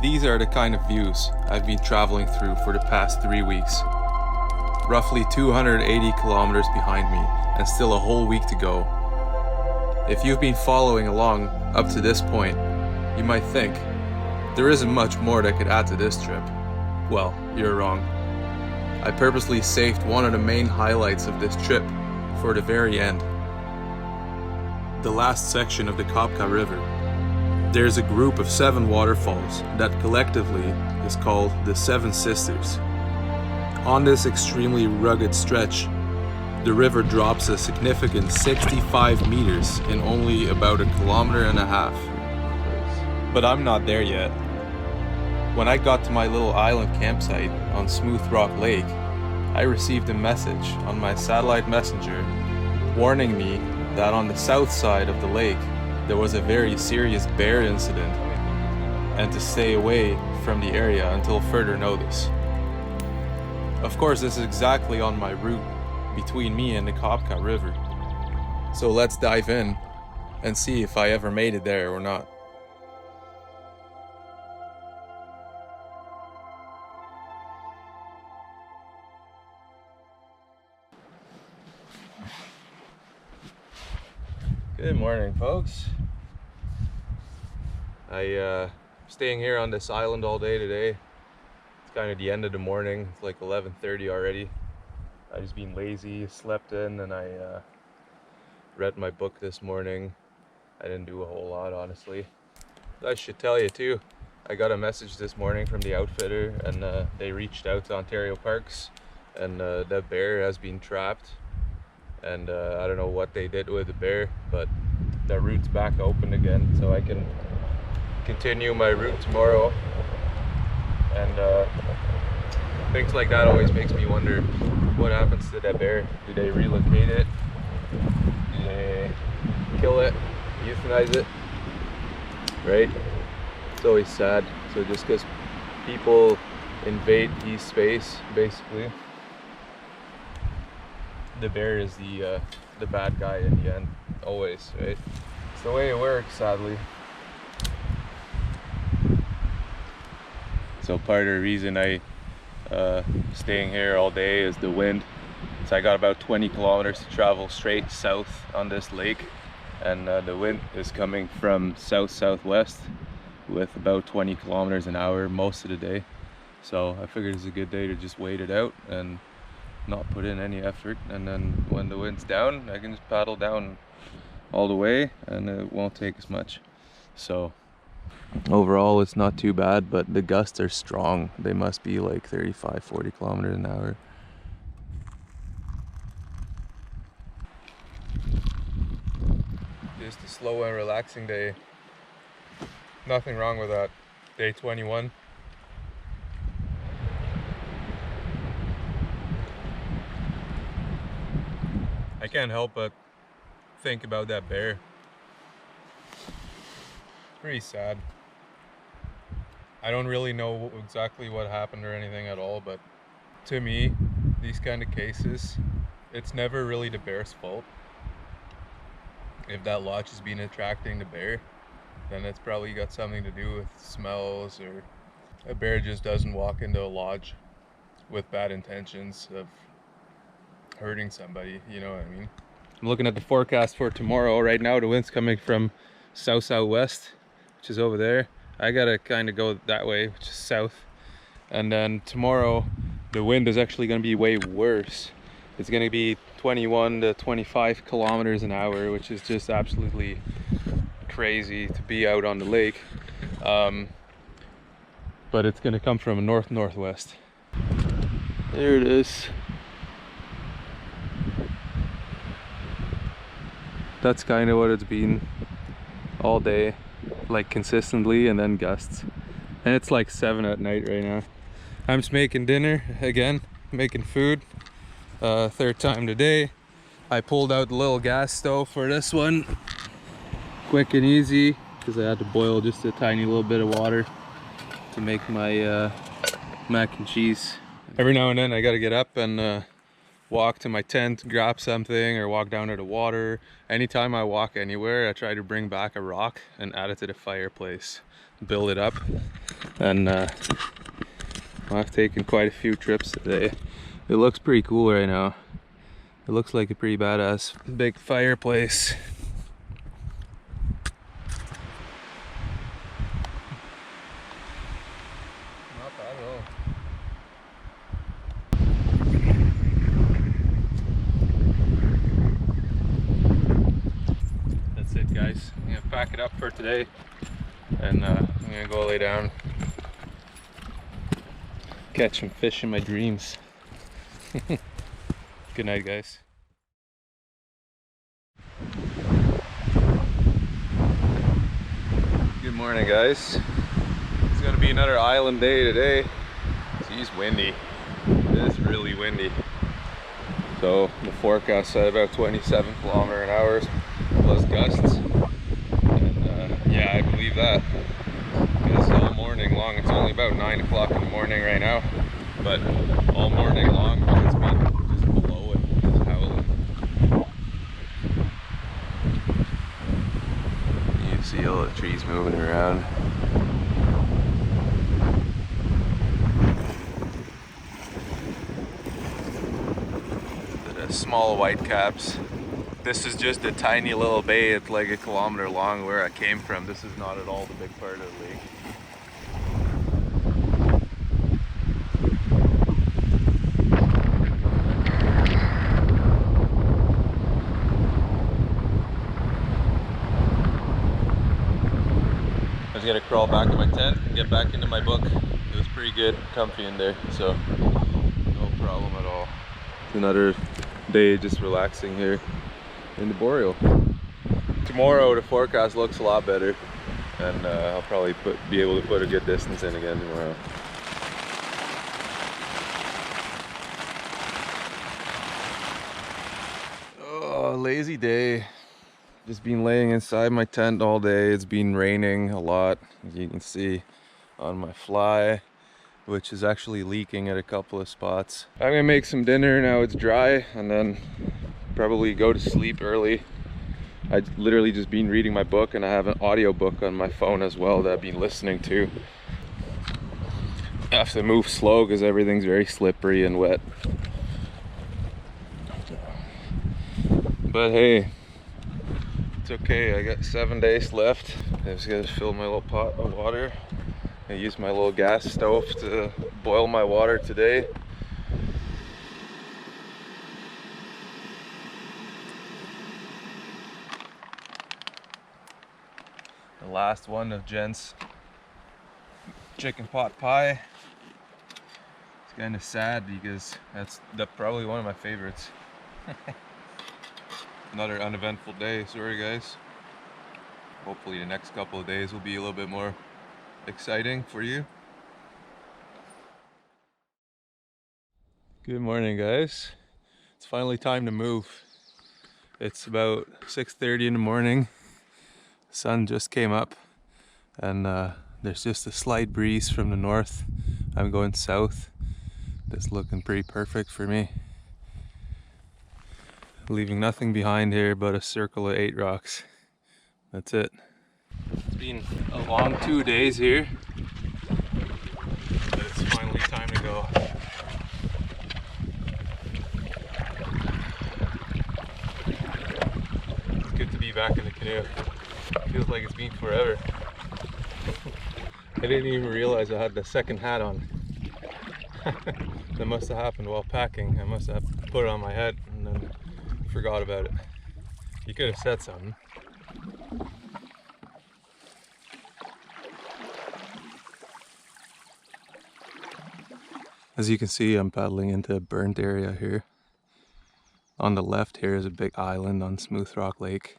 These are the kind of views I've been traveling through for the past 3 weeks. Roughly 280 kilometers behind me and still a whole week to go. If you've been following along up to this point, you might think, there isn't much more that could add to this trip. Well, you're wrong. I purposely saved one of the main highlights of this trip for the very end. The last section of the Kapka River. There's a group of 7 waterfalls that collectively is called the Seven Sisters. On this extremely rugged stretch, the river drops a significant 65 meters in only about 1.5 kilometers. But I'm not there yet. When I got to my little island campsite on Smooth Rock Lake, I received a message on my satellite messenger warning me that on the south side of the lake there was a very serious bear incident and to stay away from the area until further notice. Of course, this is exactly on my route between me and the Kapka River. So let's dive in and see if I ever made it there or not. Good morning, folks. I'm staying here on this island all day today. It's kind of the end of the morning. It's like 11:30 already. I just been lazy, slept in, and I read my book this morning. I didn't do a whole lot, honestly. I should tell you too, I got a message this morning from the outfitter, and they reached out to Ontario Parks, and that bear has been trapped. And I don't know what they did with the bear, but the route's back open again, so I can continue my route tomorrow. And things like that always makes me wonder, what happens to that bear? Do they relocate it? Do they kill it? Euthanize it? Right? It's always sad. So just because people invade these space, basically, the bear is the bad guy in the end, always, right? It's the way it works, sadly. So part of the reason I staying here all day is the wind. So I got about 20 kilometers to travel straight south on this lake, and the wind is coming from south-southwest with about 20 kilometers an hour most of the day. So I figured it's a good day to just wait it out and not put in any effort, and then when the wind's down I can just paddle down all the way and it won't take as much. So overall it's not too bad, but the gusts are strong. They must be like 35-40 kilometers an hour. Just a slow and relaxing day. Nothing wrong with that. Day 21. I can't help but think about that bear. Pretty sad. I don't really know exactly what happened or anything at all, but to me, these kind of cases, it's never really the bear's fault. If that lodge has been attracting the bear, then it's probably got something to do with smells, or a bear just doesn't walk into a lodge with bad intentions of hurting somebody, you know what I mean? I'm looking at the forecast for tomorrow. Right now the wind's coming from south-southwest, which is over there. I gotta kind of go that way, which is south. And then tomorrow the wind is actually going to be way worse. It's going to be 21 to 25 kilometers an hour, which is just absolutely crazy to be out on the lake. But it's going to come from north-northwest. There it is. That's kind of what it's been all day, like consistently, and then gusts. And it's like 7 at night right now. I'm just making dinner again, making food. Third time today. I pulled out the little gas stove for this one. Quick and easy, because I had to boil just a tiny little bit of water to make my mac and cheese. Every now and then I gotta get up and walk to my tent, grab something, or walk down to the water. Anytime I walk anywhere, I try to bring back a rock and add it to the fireplace, build it up. and I've taken quite a few trips today. It looks pretty cool right now. It looks like a pretty badass big fireplace. Not bad at all. That's it, guys. I'm gonna pack it up for today, and I'm gonna go lay down, catch some fish in my dreams. Good night, guys. Good morning, guys. It's gonna be another island day today. It's windy. It is really windy. So the forecast said about 27 km/h plus gusts. And yeah, I believe that. It's all morning long. It's only about 9 o'clock in the morning right now, but all morning long it's been just blowing, just howling. You see all the trees moving around. The small white caps. This is just a tiny little bay. It's like a kilometer long where I came from. This is not at all the big part of the lake. I was gonna crawl back in my tent and get back into my book. It was pretty good, comfy in there, so no problem at all. It's another day just relaxing here in the Boreal. Tomorrow the forecast looks a lot better, and I'll probably be able to put a good distance in again tomorrow. Oh, lazy day. Just been laying inside my tent all day. It's been raining a lot, as you can see on my fly, which is actually leaking at a couple of spots. I'm gonna make some dinner now it's dry, and then probably go to sleep early. I've literally just been reading my book, and I have an audio book on my phone as well that I've been listening to. I have to move slow because everything's very slippery and wet. But hey, it's okay. I got 7 days left. I just gotta fill my little pot of water. I use my little gas stove to boil my water today. The last one of Jen's chicken pot pie. It's kind of sad because that's probably one of my favorites. Another uneventful day. Sorry, guys. Hopefully the next couple of days will be a little bit more exciting for you. Good morning, guys. It's finally time to move. It's about 6:30 in the morning. The sun just came up, and there's just a slight breeze from the north. I'm going south. That's looking pretty perfect for me. Leaving nothing behind here but a circle of 8 rocks. That's it. It's been a long 2 days here, but it's finally time to go. It's good to be back in the canoe. Feels like it's been forever. I didn't even realize I had the second hat on. That must have happened while packing. I must have put it on my head and then forgot about it. You could have said something. As you can see, I'm paddling into a burnt area here. On the left here is a big island on Smooth Rock Lake.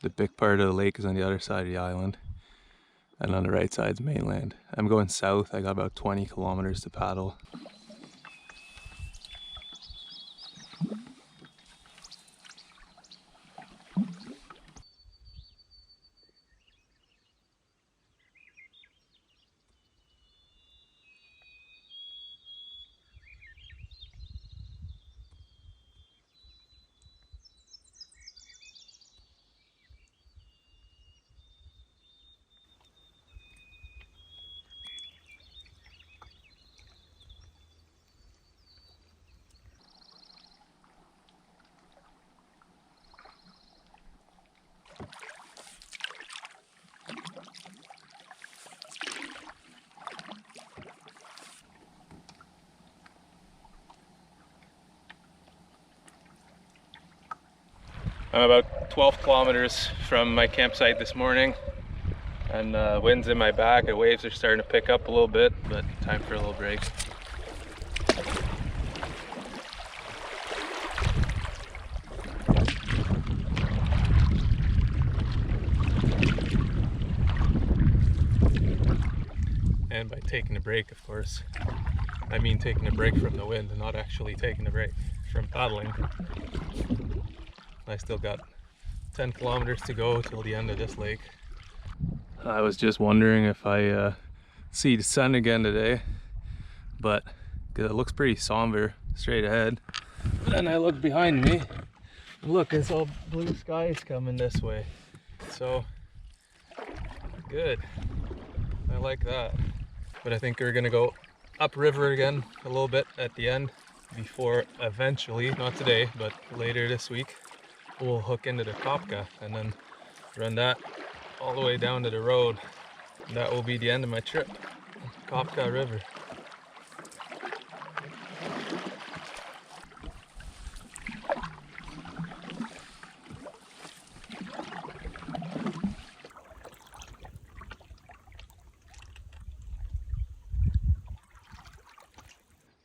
The big part of the lake is on the other side of the island. And on the right side is mainland. I'm going south. I got about 20 kilometers to paddle. I'm about 12 kilometers from my campsite this morning, and wind's in my back. The waves are starting to pick up a little bit, but time for a little break. And by taking a break, of course, I mean taking a break from the wind and not actually taking a break from paddling. I still got 10 kilometers to go till the end of this lake. I was just wondering if I see the sun again today, but it looks pretty somber straight ahead. Then I look behind me, look, it's all blue skies coming this way. So good, I like that. But I think we're gonna go upriver again a little bit at the end before eventually, not today, but later this week, we'll hook into the Kopka and then run that all the way down to the road. And that will be the end of my trip, Kopka River.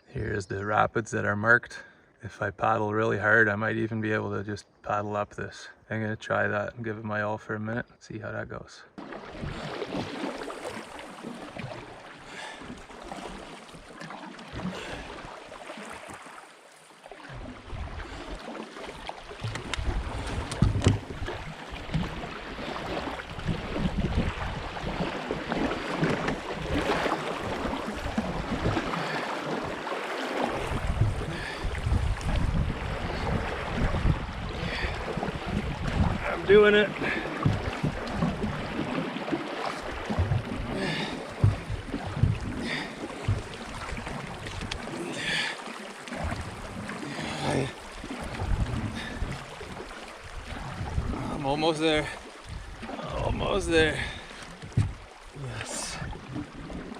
Here's the rapids that are marked. If I paddle really hard, I might even be able to just paddle up this. I'm gonna try that and give it my all for a minute, see how that goes. Doing it. I'm almost there. Almost there. Yes.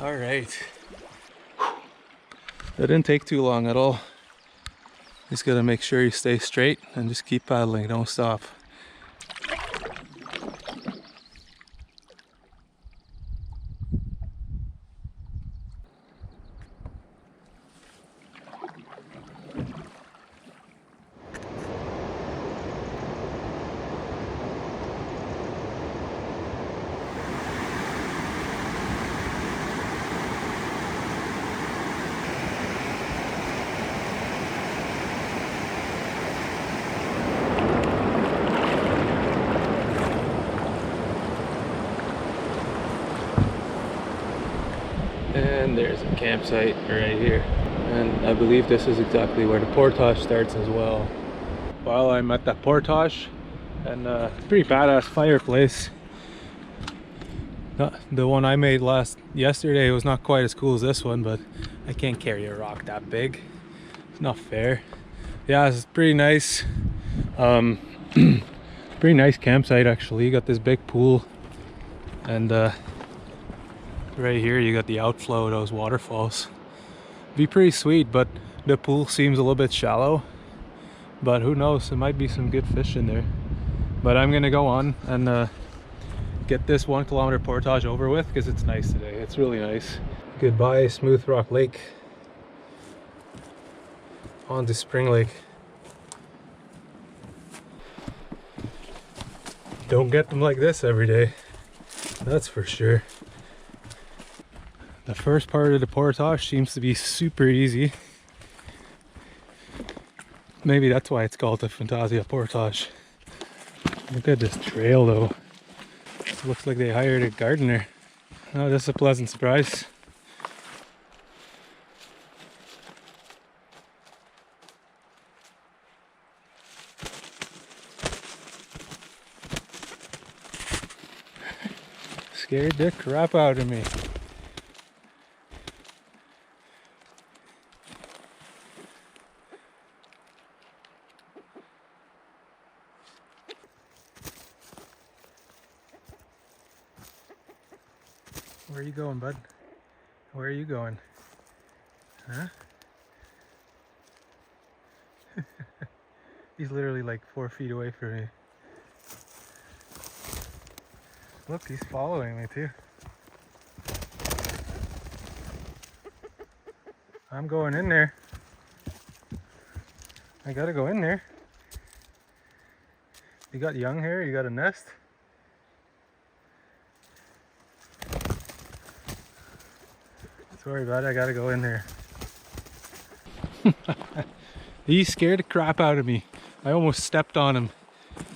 All right. That didn't take too long at all. Just gotta make sure you stay straight and just keep paddling, don't stop. And there's a campsite right here. And I believe this is exactly where the portage starts as well. While I'm at the portage, and pretty badass fireplace. The one I made yesterday was not quite as cool as this one, but I can't carry a rock that big. It's not fair. Yeah, it's pretty nice. Pretty nice campsite actually. You got this big pool, and right here you got the outflow of those waterfalls. Be pretty sweet, but the pool seems a little bit shallow. But who knows, there might be some good fish in there. But I'm gonna go on and get this 1 kilometer portage over with because it's nice today. It's really nice. Goodbye, Smooth Rock Lake. On to Spring Lake. Don't get them like this every day, that's for sure. The first part of the portage seems to be super easy. Maybe that's why it's called the Fantasia Portage. Look at this trail though. It looks like they hired a gardener. Oh, this is a pleasant surprise. Scared the crap out of me. Where are you going, bud? Where are you going? Huh? He's literally like 4 feet away from me. Look, he's following me too. I'm going in there. I gotta go in there. You got young here, you got a nest. Sorry about it, I gotta go in there. He scared the crap out of me. I almost stepped on him.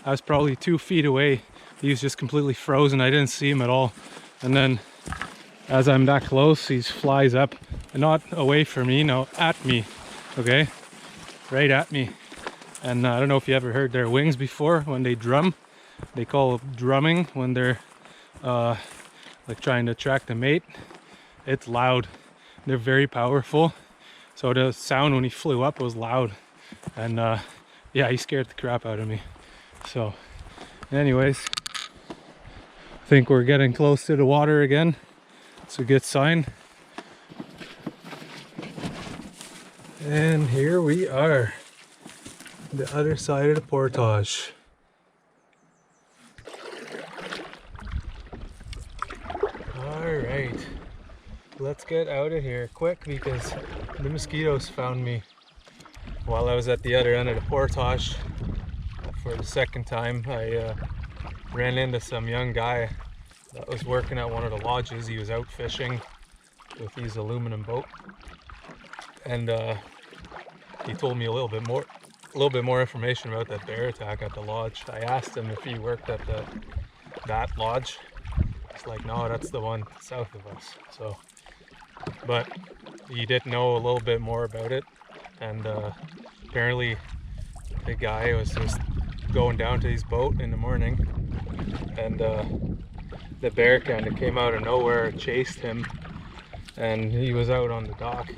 I was probably 2 feet away. He was just completely frozen. I didn't see him at all. And then as I'm that close, he flies up, not away from me, no, at me. Okay, right at me. And I don't know if you ever heard their wings before when they drum. They call it drumming when they're like trying to attract a mate. It's loud. They're very powerful. So the sound when he flew up was loud. And yeah, he scared the crap out of me. So anyways, I think we're getting close to the water again. It's a good sign. And here we are, the other side of the portage. Alright, let's get out of here quick because the mosquitoes found me while I was at the other end of the portage. For the second time, I ran into some young guy that was working at one of the lodges. He was out fishing with his aluminum boat, and he told me a little bit more information about that bear attack at the lodge. I asked him if he worked at that lodge. He's like, no, that's the one south of us. So, but he did know a little bit more about it, and apparently the guy was just going down to his boat in the morning, and the bear kind of came out of nowhere, chased him, and he was out on the dock.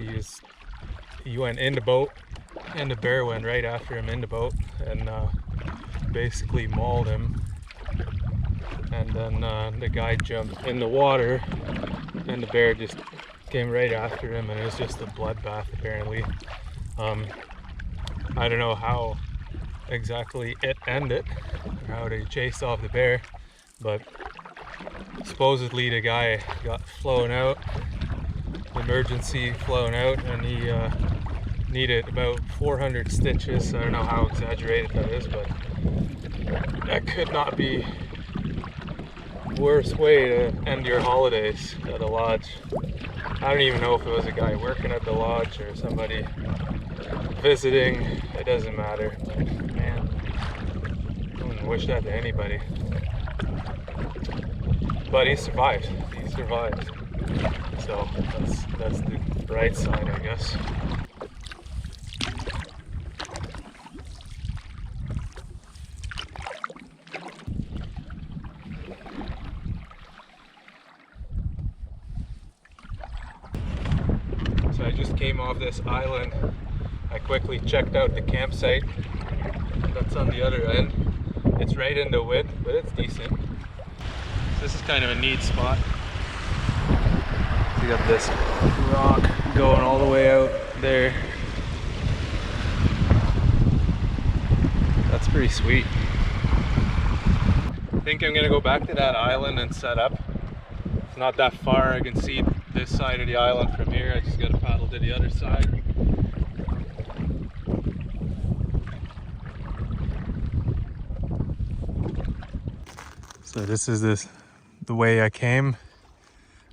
He went in the boat, and the bear went right after him in the boat and basically mauled him. And then the guy jumped in the water, and the bear just came right after him, and it was just a bloodbath apparently. I don't know how exactly it ended, or how they chased off the bear, but supposedly the guy got flown out, emergency flown out, and he needed about 400 stitches. I don't know how exaggerated that is, but that could not be worst way to end your holidays at a lodge. I don't even know if it was a guy working at the lodge or somebody visiting. It doesn't matter. Man, I wouldn't wish that to anybody. But he survived. He survived. So that's the bright side, I guess. So I just came off this island. I quickly checked out the campsite. That's on the other end. It's right in the wind, but it's decent. So this is kind of a neat spot. We got this rock going all the way out there. That's pretty sweet. I think I'm gonna go back to that island and set up. It's not that far. I can see this side of the island from here. I just gotta paddle to the other side. So this is the way I came,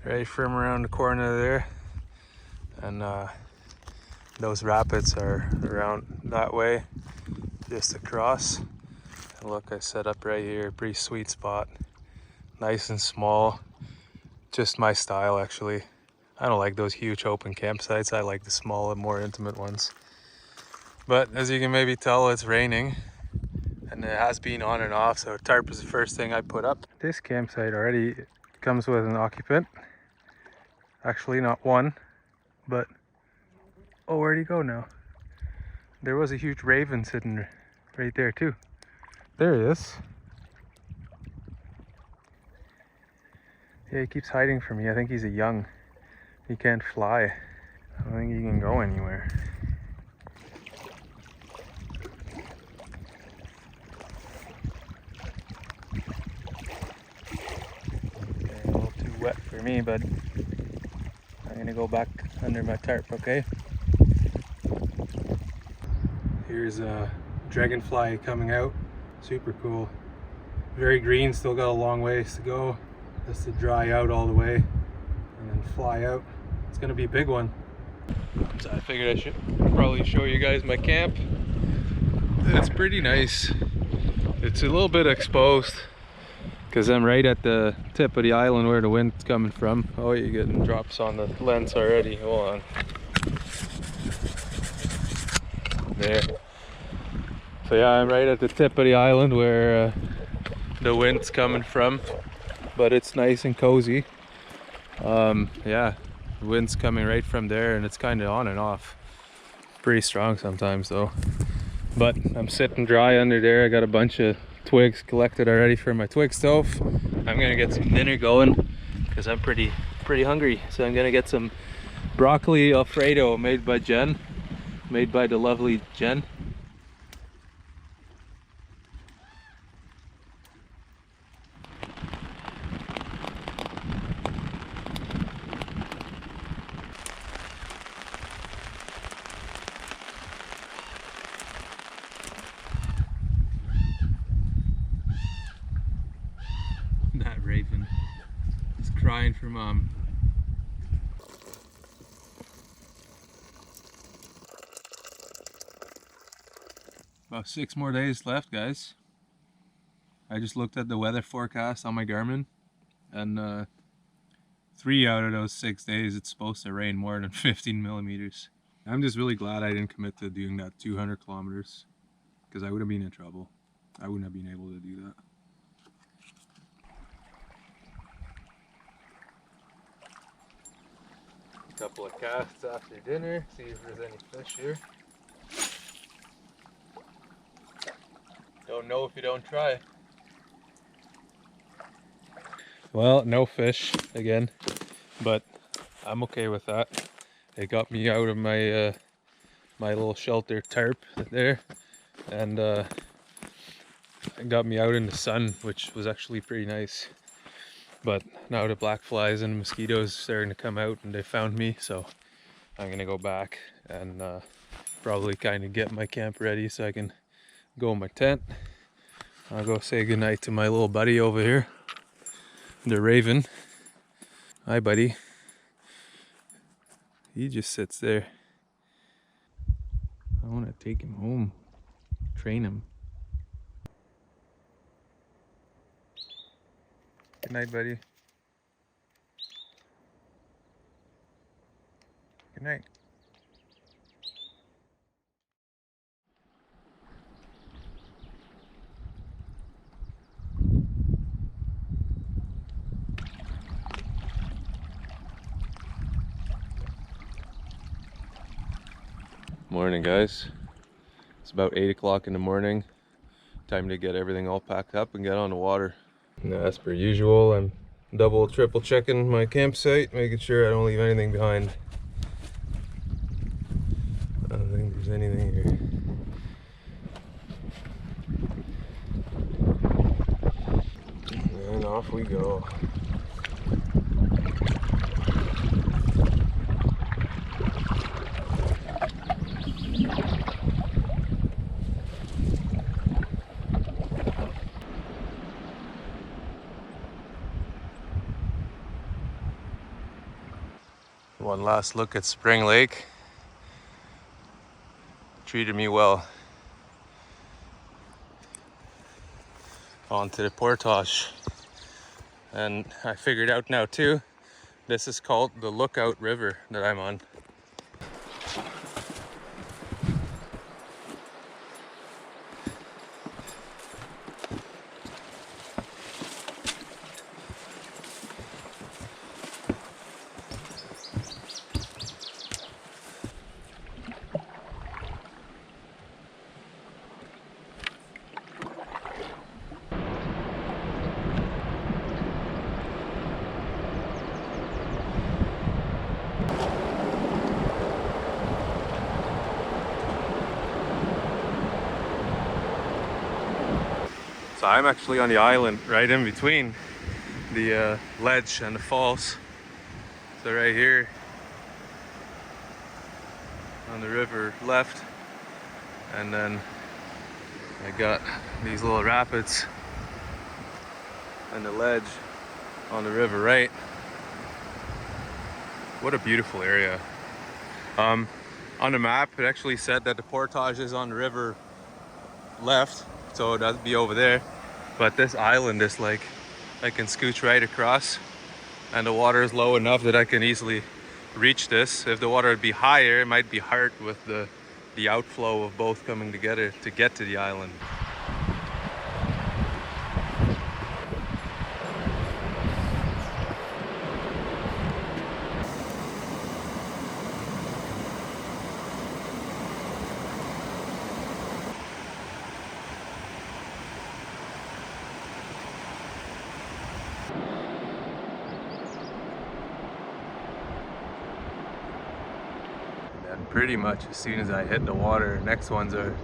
right from around the corner there, and those rapids are around that way, just across. And look, I set up right here, pretty sweet spot, nice and small, just my style actually. I don't like those huge open campsites. I like the smaller, more intimate ones. But as you can maybe tell, it's raining. And it has been on and off, so tarp is the first thing I put up. This campsite already comes with an occupant. Actually, not one, but... Oh, where'd he go now? There was a huge raven sitting right there too. There he is. Yeah, he keeps hiding from me. I think he's a young. He can't fly. I don't think he can go anywhere. wet for me, but I'm gonna go back under my tarp, okay? Here's a dragonfly coming out. Super cool. Very green, still got a long ways to go. Just to dry out all the way and then fly out. It's gonna be a big one. So I figured I should probably show you guys my camp. It's pretty nice. It's a little bit exposed because I'm right at the tip of the island where the wind's coming from. Oh, you're getting drops on the lens already. Hold on. There. So yeah, I'm right at the tip of the island where the wind's coming from, but it's nice and cozy. Yeah, the wind's coming right from there and it's kind of on and off. Pretty strong sometimes though. But I'm sitting dry under there. I got a bunch of twigs collected already for my twig stove. I'm gonna get some dinner going because I'm pretty hungry. So I'm gonna get some broccoli alfredo made by Jen, made by the lovely Jen. That raven is crying for mom. About 6 more days left, guys. I just looked at the weather forecast on my Garmin, and 3 out of those 6 days it's supposed to rain more than 15 millimeters. I'm just really glad I didn't commit to doing that 200 kilometers because I would have been in trouble. I wouldn't have been able to do that. A couple of casts after dinner, see if there's any fish here. Don't know if you don't try. Well, no fish again, but I'm okay with that. It got me out of my my little shelter tarp there, and it got me out in the sun, which was actually pretty nice. But now the black flies and mosquitoes starting to come out and they found me, so I'm gonna go back and probably kind of get my camp ready so I can go in my tent. I'll go say goodnight to my little buddy over here, the raven. Hi buddy. He just sits there. I want to take him home, train him. Good night, buddy. Good night. Morning, guys. It's about 8 o'clock in the morning. Time to get everything all packed up and get on the water. Now, as per usual, I'm double, triple checking my campsite, making sure I don't leave anything behind. I don't think there's anything here. And off we go. One last look at Spring Lake. Treated me well. On to the portage. And I figured out now too, this is called the Lookout River that I'm on. So I'm actually on the island right in between the ledge and the falls. So right here on the river left, and then I got these little rapids and the ledge on the river right. What a beautiful area. On the map it actually said that the portage is on the river left, so that'd be over there, but this island is like I can scooch right across, and the water is low enough that I can easily reach this. If the water would be higher, it might be hard with the outflow of both coming together to get to the island. And pretty much as soon as I hit the water, next ones are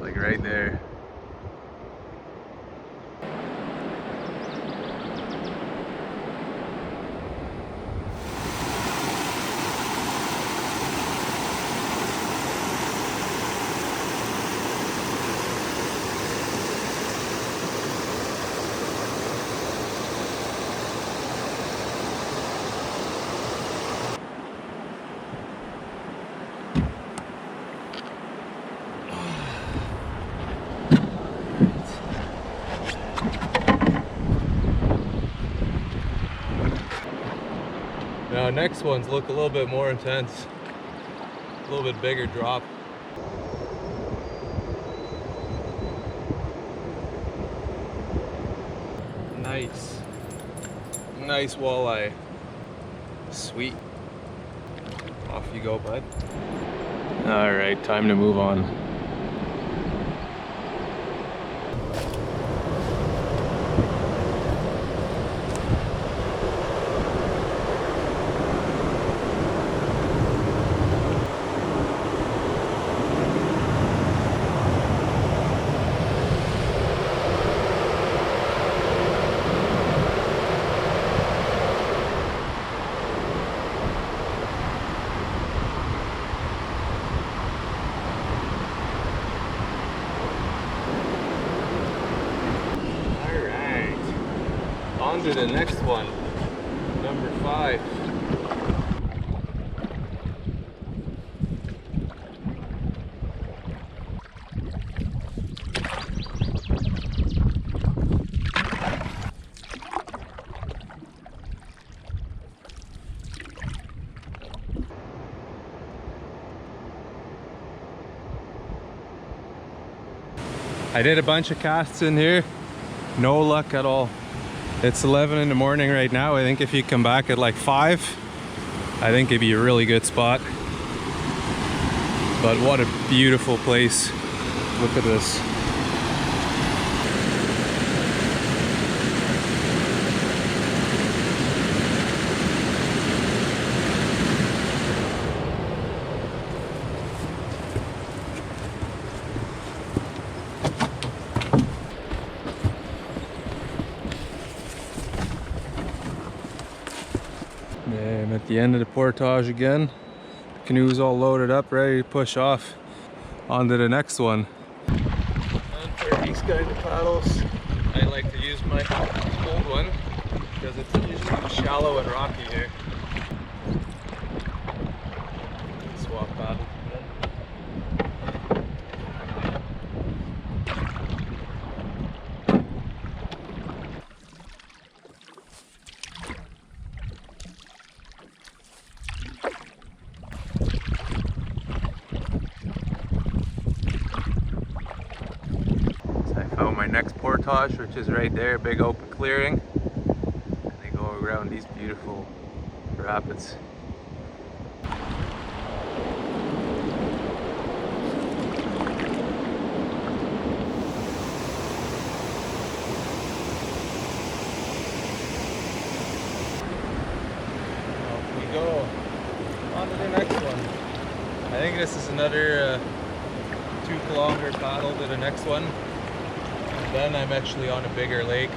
like right there. Now next ones look a little bit more intense, a little bit bigger drop. Nice walleye. Sweet. Off you go, bud. All right, time to move on. On to the next one, number 5. I did a bunch of casts in here, no luck at all. It's 11 in the morning right now. I think if you come back at like 5, I think it'd be a really good spot. But what a beautiful place. Look at this. I'm at the end of the portage again. Canoe's all loaded up, ready to push off. On to the next one. And for these kind of paddles, I like to use my old one because it's usually shallow and rocky here. Swap paddle. My next portage, which is right there, big open clearing, and they go around these beautiful rapids. Off we go on to the next one. I think this is another 2-kilometer paddle to the next one. Then I'm actually on a bigger lake.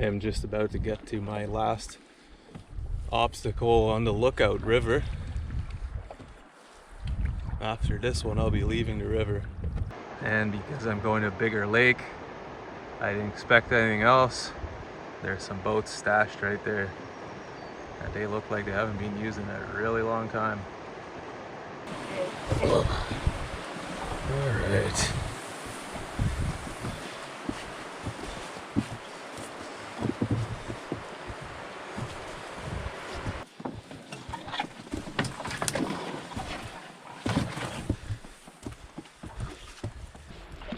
am just about to get to my last obstacle on the Lookout River. After this one, I'll be leaving the river. And because I'm going to a bigger lake, I didn't expect anything else. There's some boats stashed right there. And they look like they haven't been used in a really long time. Alright.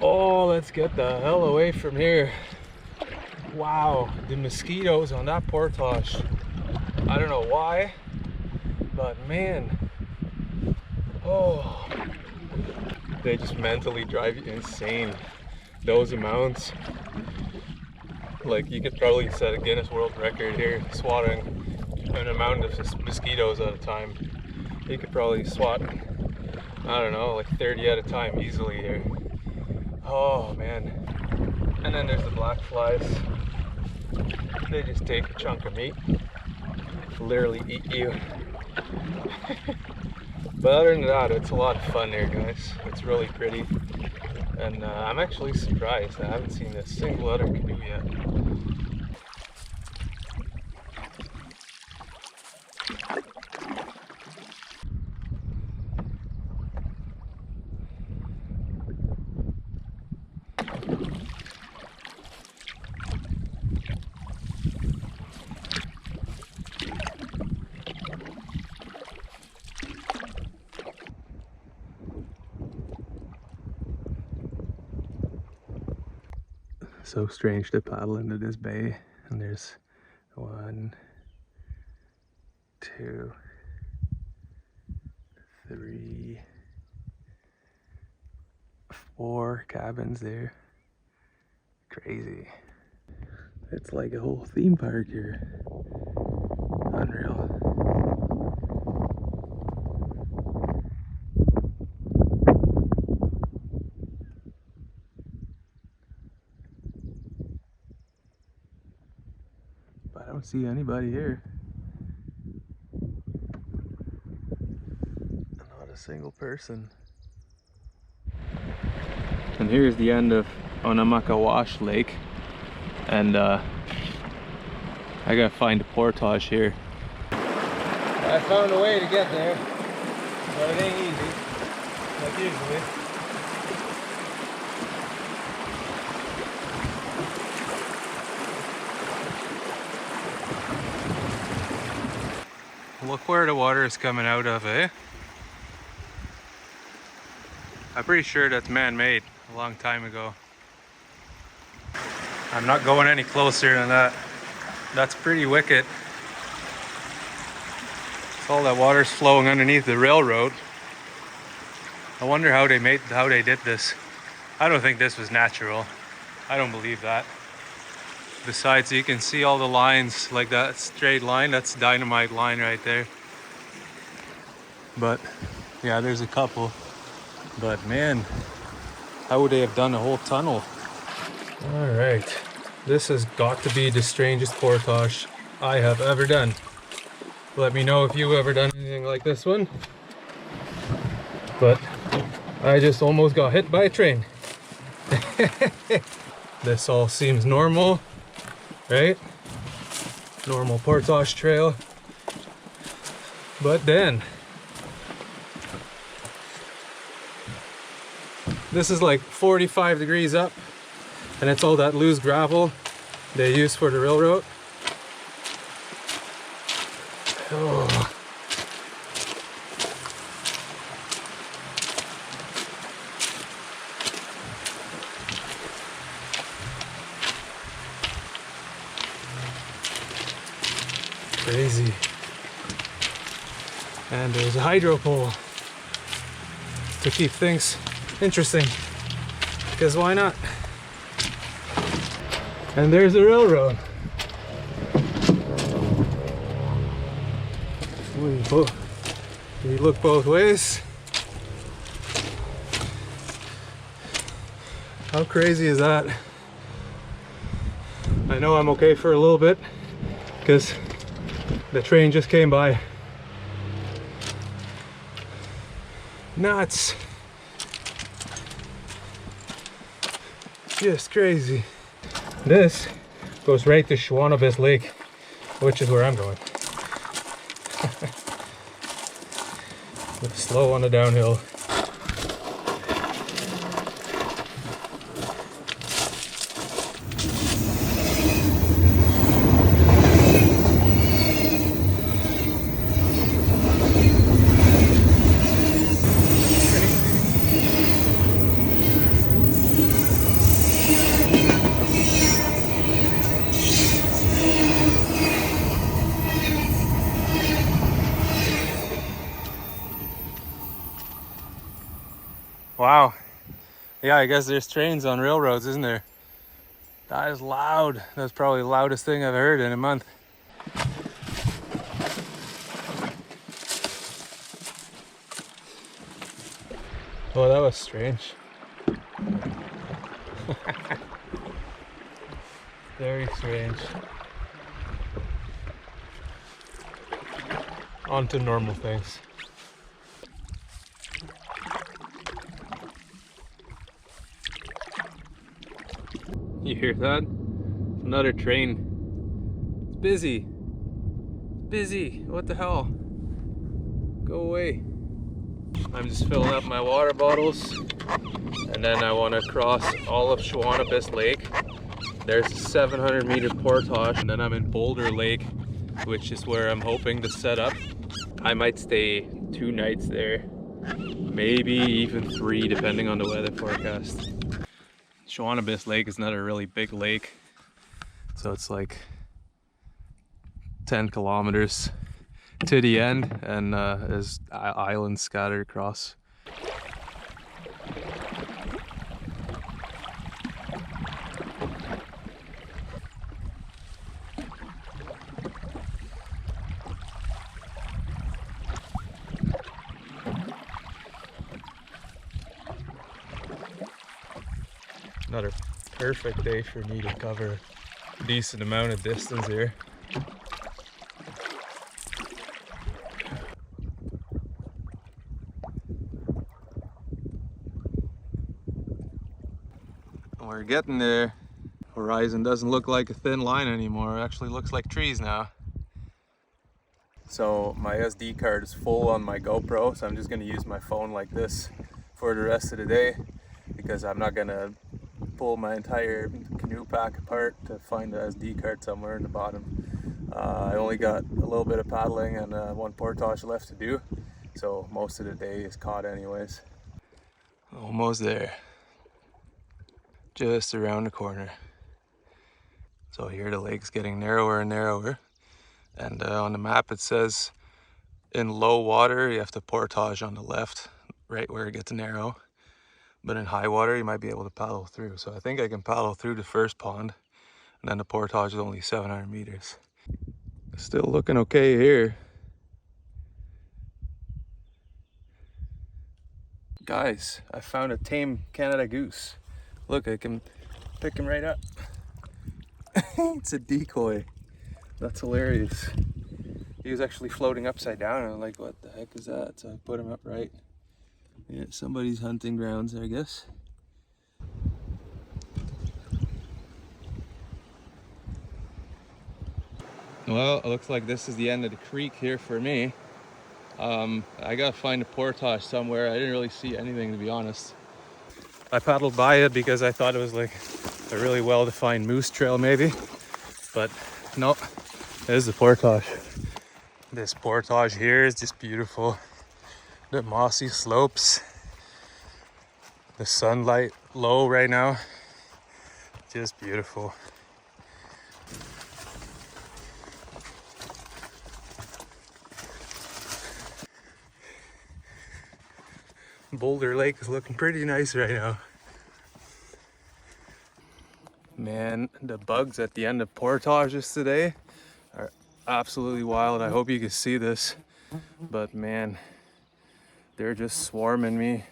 Oh, let's get the hell away from here. Wow, the mosquitoes on that portage. I don't know why, but man, oh, they just mentally drive you insane. Those amounts. Like, you could probably set a Guinness World Record here, swatting an amount of mosquitoes at a time. You could probably swat, I don't know, like 30 at a time easily here. Oh man. And then there's the black flies. They just take a chunk of meat, literally eat you. But other than that, it's a lot of fun here, guys. It's really pretty. And I'm actually surprised. I haven't seen a single other canoe yet. So strange to paddle into this bay, and there's 1, 2, 3, 4 cabins there. Crazy. It's like a whole theme park here. Unreal. I don't see anybody here. Not a single person. And here's the end of Onamaka Wash Lake. And I gotta find a portage here. I found a way to get there, but it ain't easy, like usually. Look where the water is coming out of, eh? I'm pretty sure that's man-made a long time ago. I'm not going any closer than that. That's pretty wicked. So all that water's flowing underneath the railroad. I wonder how they did this. I don't think this was natural. I don't believe that. Besides, you can see all the lines, like that straight line, that's dynamite line right there. But yeah, there's a couple. But man, how would they have done a whole tunnel? All right, this has got to be the strangest portage I have ever done. Let me know if you've ever done anything like this one. But I just almost got hit by a train. This all seems normal, right? Normal portage trail. But then, this is like 45 degrees up, and it's all that loose gravel they use for the railroad. Oh. Crazy. And there's a hydro pole to keep things interesting, because why not? And there's a railroad. We look both ways. How crazy is that? I know I'm okay for a little bit because the train just came by. Nuts. Just crazy. This goes right to Schwanabis Lake, which is where I'm going. Slow on the downhill. Wow. Yeah, I guess there's trains on railroads, isn't there? That is loud. That's probably the loudest thing I've heard in a month. Oh, that was strange. Very strange. On to normal things. You hear that? Another train. It's busy. Busy. What the hell? Go away. I'm just filling up my water bottles, and then I want to cross all of Schwanabis Lake. There's a 700-meter portage, and then I'm in Boulder Lake, which is where I'm hoping to set up. I might stay 2 nights there, maybe even 3 depending on the weather forecast. Schwanabis Lake is not a really big lake, so it's like 10 kilometers to the end, and there's islands scattered across. Another perfect day for me to cover a decent amount of distance here. We're getting there. Horizon doesn't look like a thin line anymore. It actually looks like trees now. So my SD card is full on my GoPro, so I'm just going to use my phone like this for the rest of the day, because I'm not going to pull my entire canoe pack apart to find the SD card somewhere in the bottom. I only got a little bit of paddling and 1 portage left to do, so most of the day is caught anyways. Almost there. Just around the corner. So here the lake's getting narrower and narrower, and on the map it says in low water you have to portage on the left, right where it gets narrow. But in high water, you might be able to paddle through. So I think I can paddle through the first pond, and then the portage is only 700 meters. Still looking okay here. Guys, I found a tame Canada goose. Look, I can pick him right up. It's a decoy. That's hilarious. He was actually floating upside down, and I'm like, what the heck is that? So I put him upright. Yeah, somebody's hunting grounds, I guess. Well, it looks like this is the end of the creek here for me. I gotta find a portage somewhere. I didn't really see anything, to be honest. I paddled by it because I thought it was like a really well-defined moose trail maybe, but no, there's the portage. This portage here is just beautiful. The mossy slopes, the sunlight low right now, just beautiful. Boulder Lake is looking pretty nice right now. Man, the bugs at the end of portages today are absolutely wild. I hope you can see this, but man, they're just swarming me.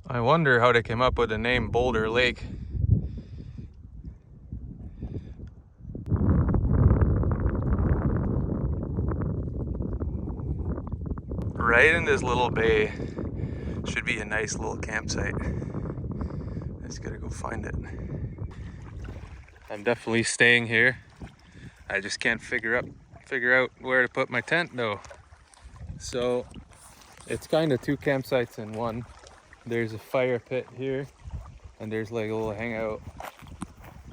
I wonder how they came up with the name Boulder Lake. right in this little bay. Should be a nice little campsite. I just gotta go find it. I'm definitely staying here. I just can't figure out where to put my tent though. So it's kind of two campsites in one. There's a fire pit here, and there's like a little hangout,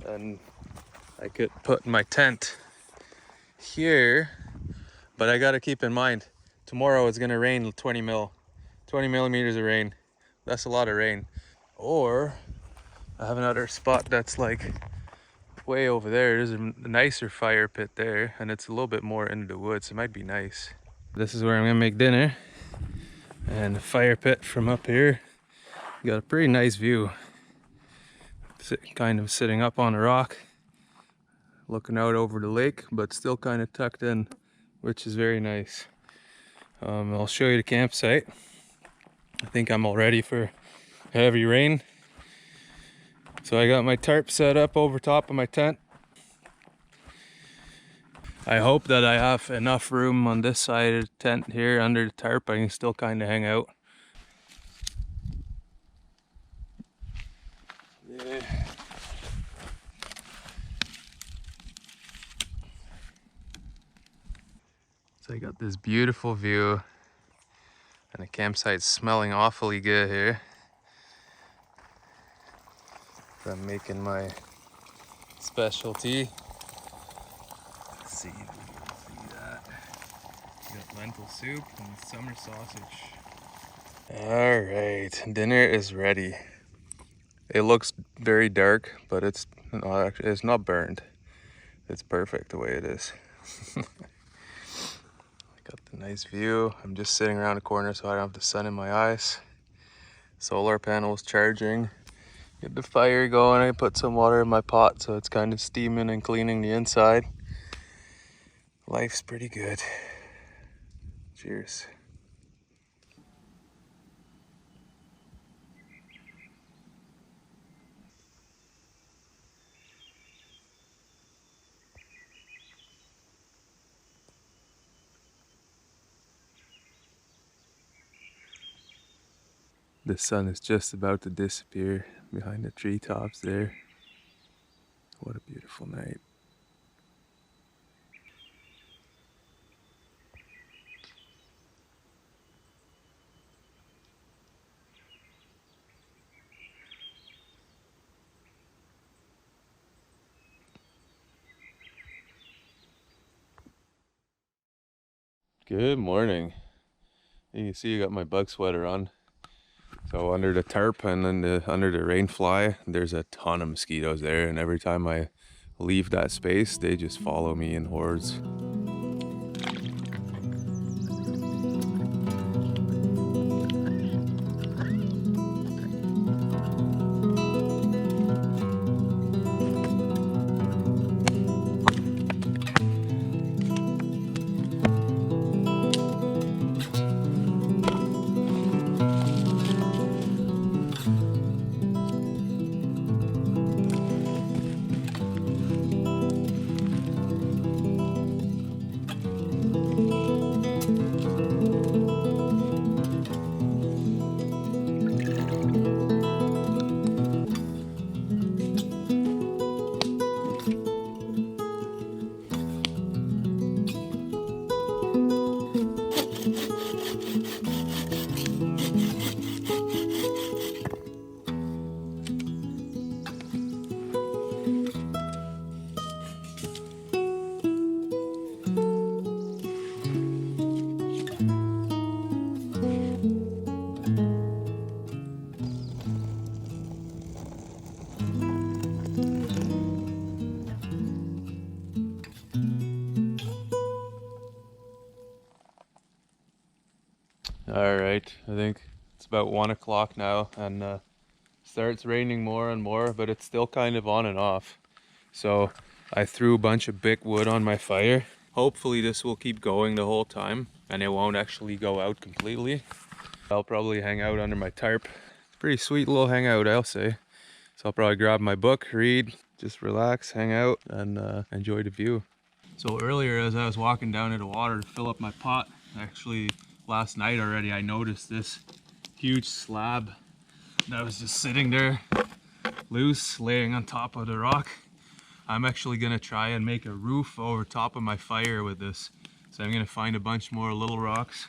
and I could put my tent here, but I gotta keep in mind tomorrow it's gonna rain 20 millimeters of rain. That's a lot of rain. Or I have another spot that's like way over there. There's a nicer fire pit there, and it's a little bit more into the woods. It might be nice. This is where I'm gonna make dinner, and the fire pit from up here. Got a pretty nice view. Kind of sitting up on a rock, looking out over the lake, but still kind of tucked in, which is very nice. I'll show you the campsite. I think I'm all ready for heavy rain. So I got my tarp set up over top of my tent. I hope that I have enough room on this side of the tent here under the tarp. I can still kind of hang out. Yeah. So I got this beautiful view, and the campsite's smelling awfully good here. I'm making my specialty. Let's see if we can see that. We got lentil soup and summer sausage. All right, dinner is ready. It looks very dark, but it's not burned. It's perfect the way it is. Got the nice view. I'm just sitting around the corner so I don't have the sun in my eyes. Solar panels charging. Get the fire going. I put some water in my pot so it's kind of steaming and cleaning the inside. Life's pretty good. Cheers. The sun is just about to disappear behind the treetops there. What a beautiful night. Good morning. You can see I got my bug sweater on. So under the tarp and then under the rain fly, there's a ton of mosquitoes there, and every time I leave that space, they just follow me in hordes. All right, I think it's about 1 o'clock now, and starts raining more and more, but it's still kind of on and off. So I threw a bunch of big wood on my fire. Hopefully this will keep going the whole time and it won't actually go out completely. I'll probably hang out under my tarp. It's a pretty sweet little hangout, I'll say. So I'll probably grab my book, read, just relax, hang out, and enjoy the view. So earlier as I was walking down to the water to fill up my pot, I actually last night already, I noticed this huge slab that was just sitting there loose, laying on top of the rock. I'm actually gonna try and make a roof over top of my fire with this. So I'm gonna find a bunch more little rocks,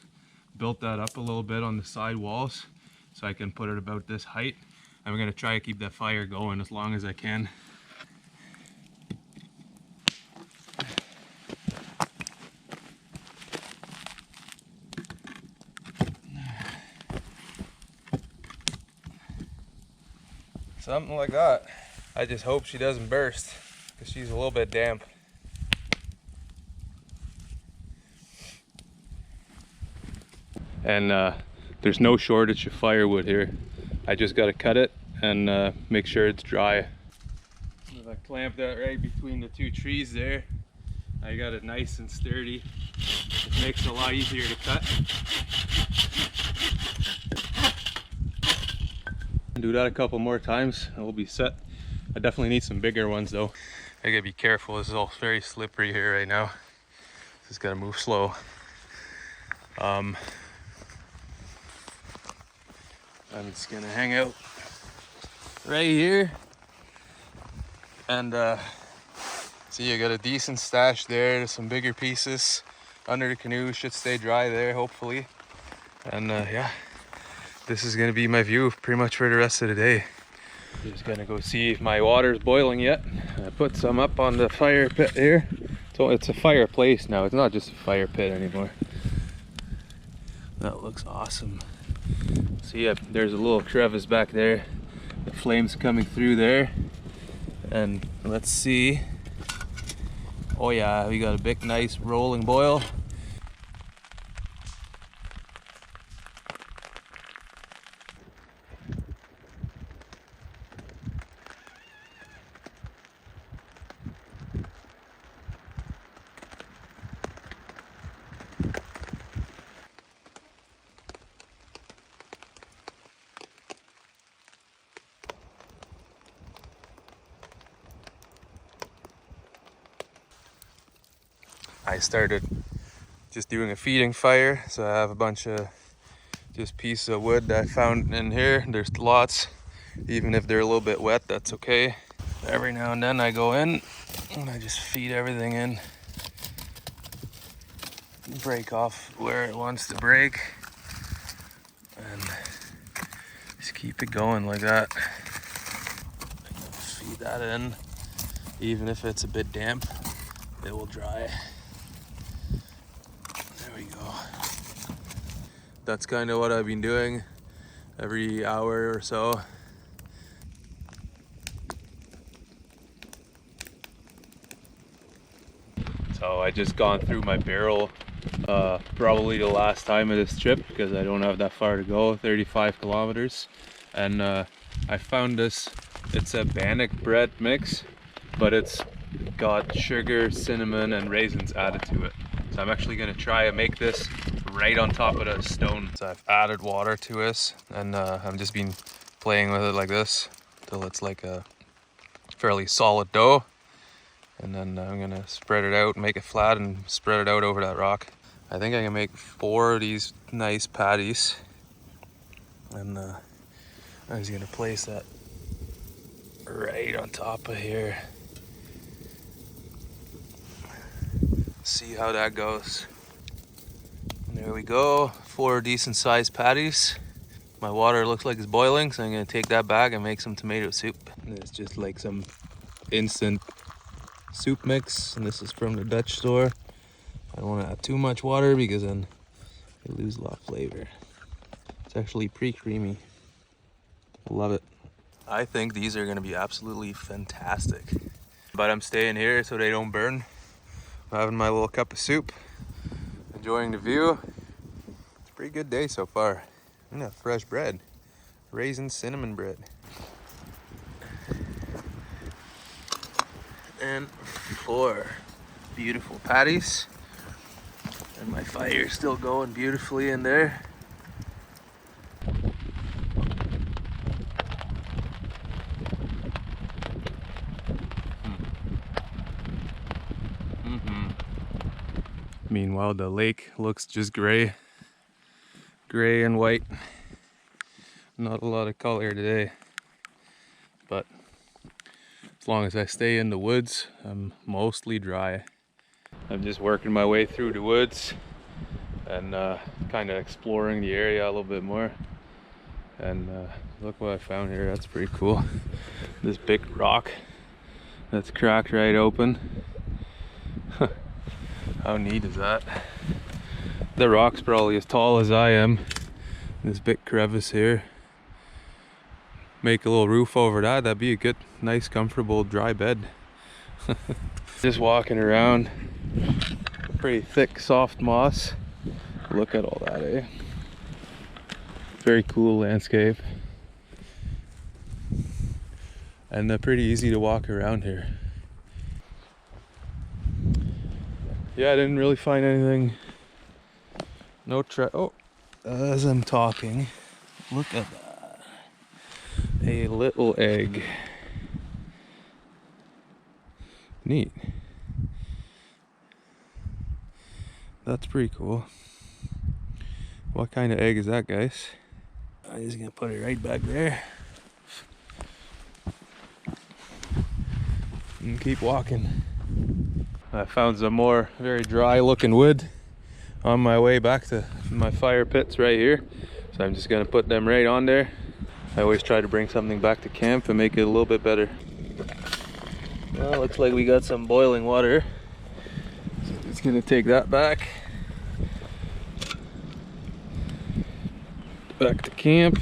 built that up a little bit on the side walls so I can put it about this height. I'm gonna try to keep that fire going as long as I can. Something like that. I just hope she doesn't burst because she's a little bit damp. And there's no shortage of firewood here. I just got to cut it and make sure it's dry. If I clamp that right between the two trees there, I got it nice and sturdy. It makes it a lot easier to cut. Do that a couple more times and we'll be set. I definitely need some bigger ones though. I gotta be careful, this is all very slippery here right now. Just gotta move slow. I'm just gonna hang out right here and see, I got a decent stash there. There's some bigger pieces under the canoe, should stay dry there hopefully. And yeah, this is gonna be my view pretty much for the rest of the day. Just gonna go see if my water's boiling yet. I put some up on the fire pit here. So it's a fireplace now, it's not just a fire pit anymore. That looks awesome. See, there's a little crevice back there. The flames coming through there. And let's see. Oh yeah, we got a big nice rolling boil. I started just doing a feeding fire, so I have a bunch of just pieces of wood that I found in here. There's lots, even if they're a little bit wet, that's okay. Every now and then I go in and I just feed everything in, break off where it wants to break, and just keep it going like that. Feed that in, even if it's a bit damp, it will dry. That's kind of what I've been doing every hour or so. So I just gone through my barrel probably the last time of this trip because I don't have that far to go, 35 kilometers. And I found this, it's a bannock bread mix, but it's got sugar, cinnamon, and raisins added to it. So I'm actually gonna try and make this right on top of the stone. So I've added water to this and I've just been playing with it like this till it's like a fairly solid dough. And then I'm gonna spread it out, make it flat and spread it out over that rock. I think I can make 4 of these nice patties. And I'm just gonna place that right on top of here. See how that goes. There we go, 4 decent sized patties. My water looks like it's boiling, so I'm gonna take that back and make some tomato soup. And it's just like some instant soup mix, and this is from the Dutch store. I don't want to add too much water because then you lose a lot of flavor. It's actually pretty creamy. Love it. I think these are gonna be absolutely fantastic. But I'm staying here so they don't burn. I'm having my little cup of soup, enjoying the view. It's a pretty good day so far. And that fresh bread, raisin cinnamon bread. And 4 beautiful patties. And my fire's still going beautifully in there. Meanwhile, the lake looks just gray. gray and white. Not a lot of color today, but as long as I stay in the woods, I'm mostly dry. I'm just working my way through the woods and kind of exploring the area a little bit more. And look what I found here. That's pretty cool. This big rock that's cracked right open. How neat is that? The rock's probably as tall as I am. This big crevice here. Make a little roof over that. That'd be a good, nice, comfortable, dry bed. Just walking around. Pretty thick, soft moss. Look at all that, eh? Very cool landscape. And pretty easy to walk around here. Yeah, I didn't really find anything. No oh, as I'm talking, look at that. A little egg. Neat. That's pretty cool. What kind of egg is that, guys? I'm just gonna put it right back there. And keep walking. I found some more very dry looking wood on my way back to my fire pits right here. So I'm just gonna put them right on there. I always try to bring something back to camp and make it a little bit better. Well, looks like we got some boiling water. So I'm just gonna take that back. Back to camp.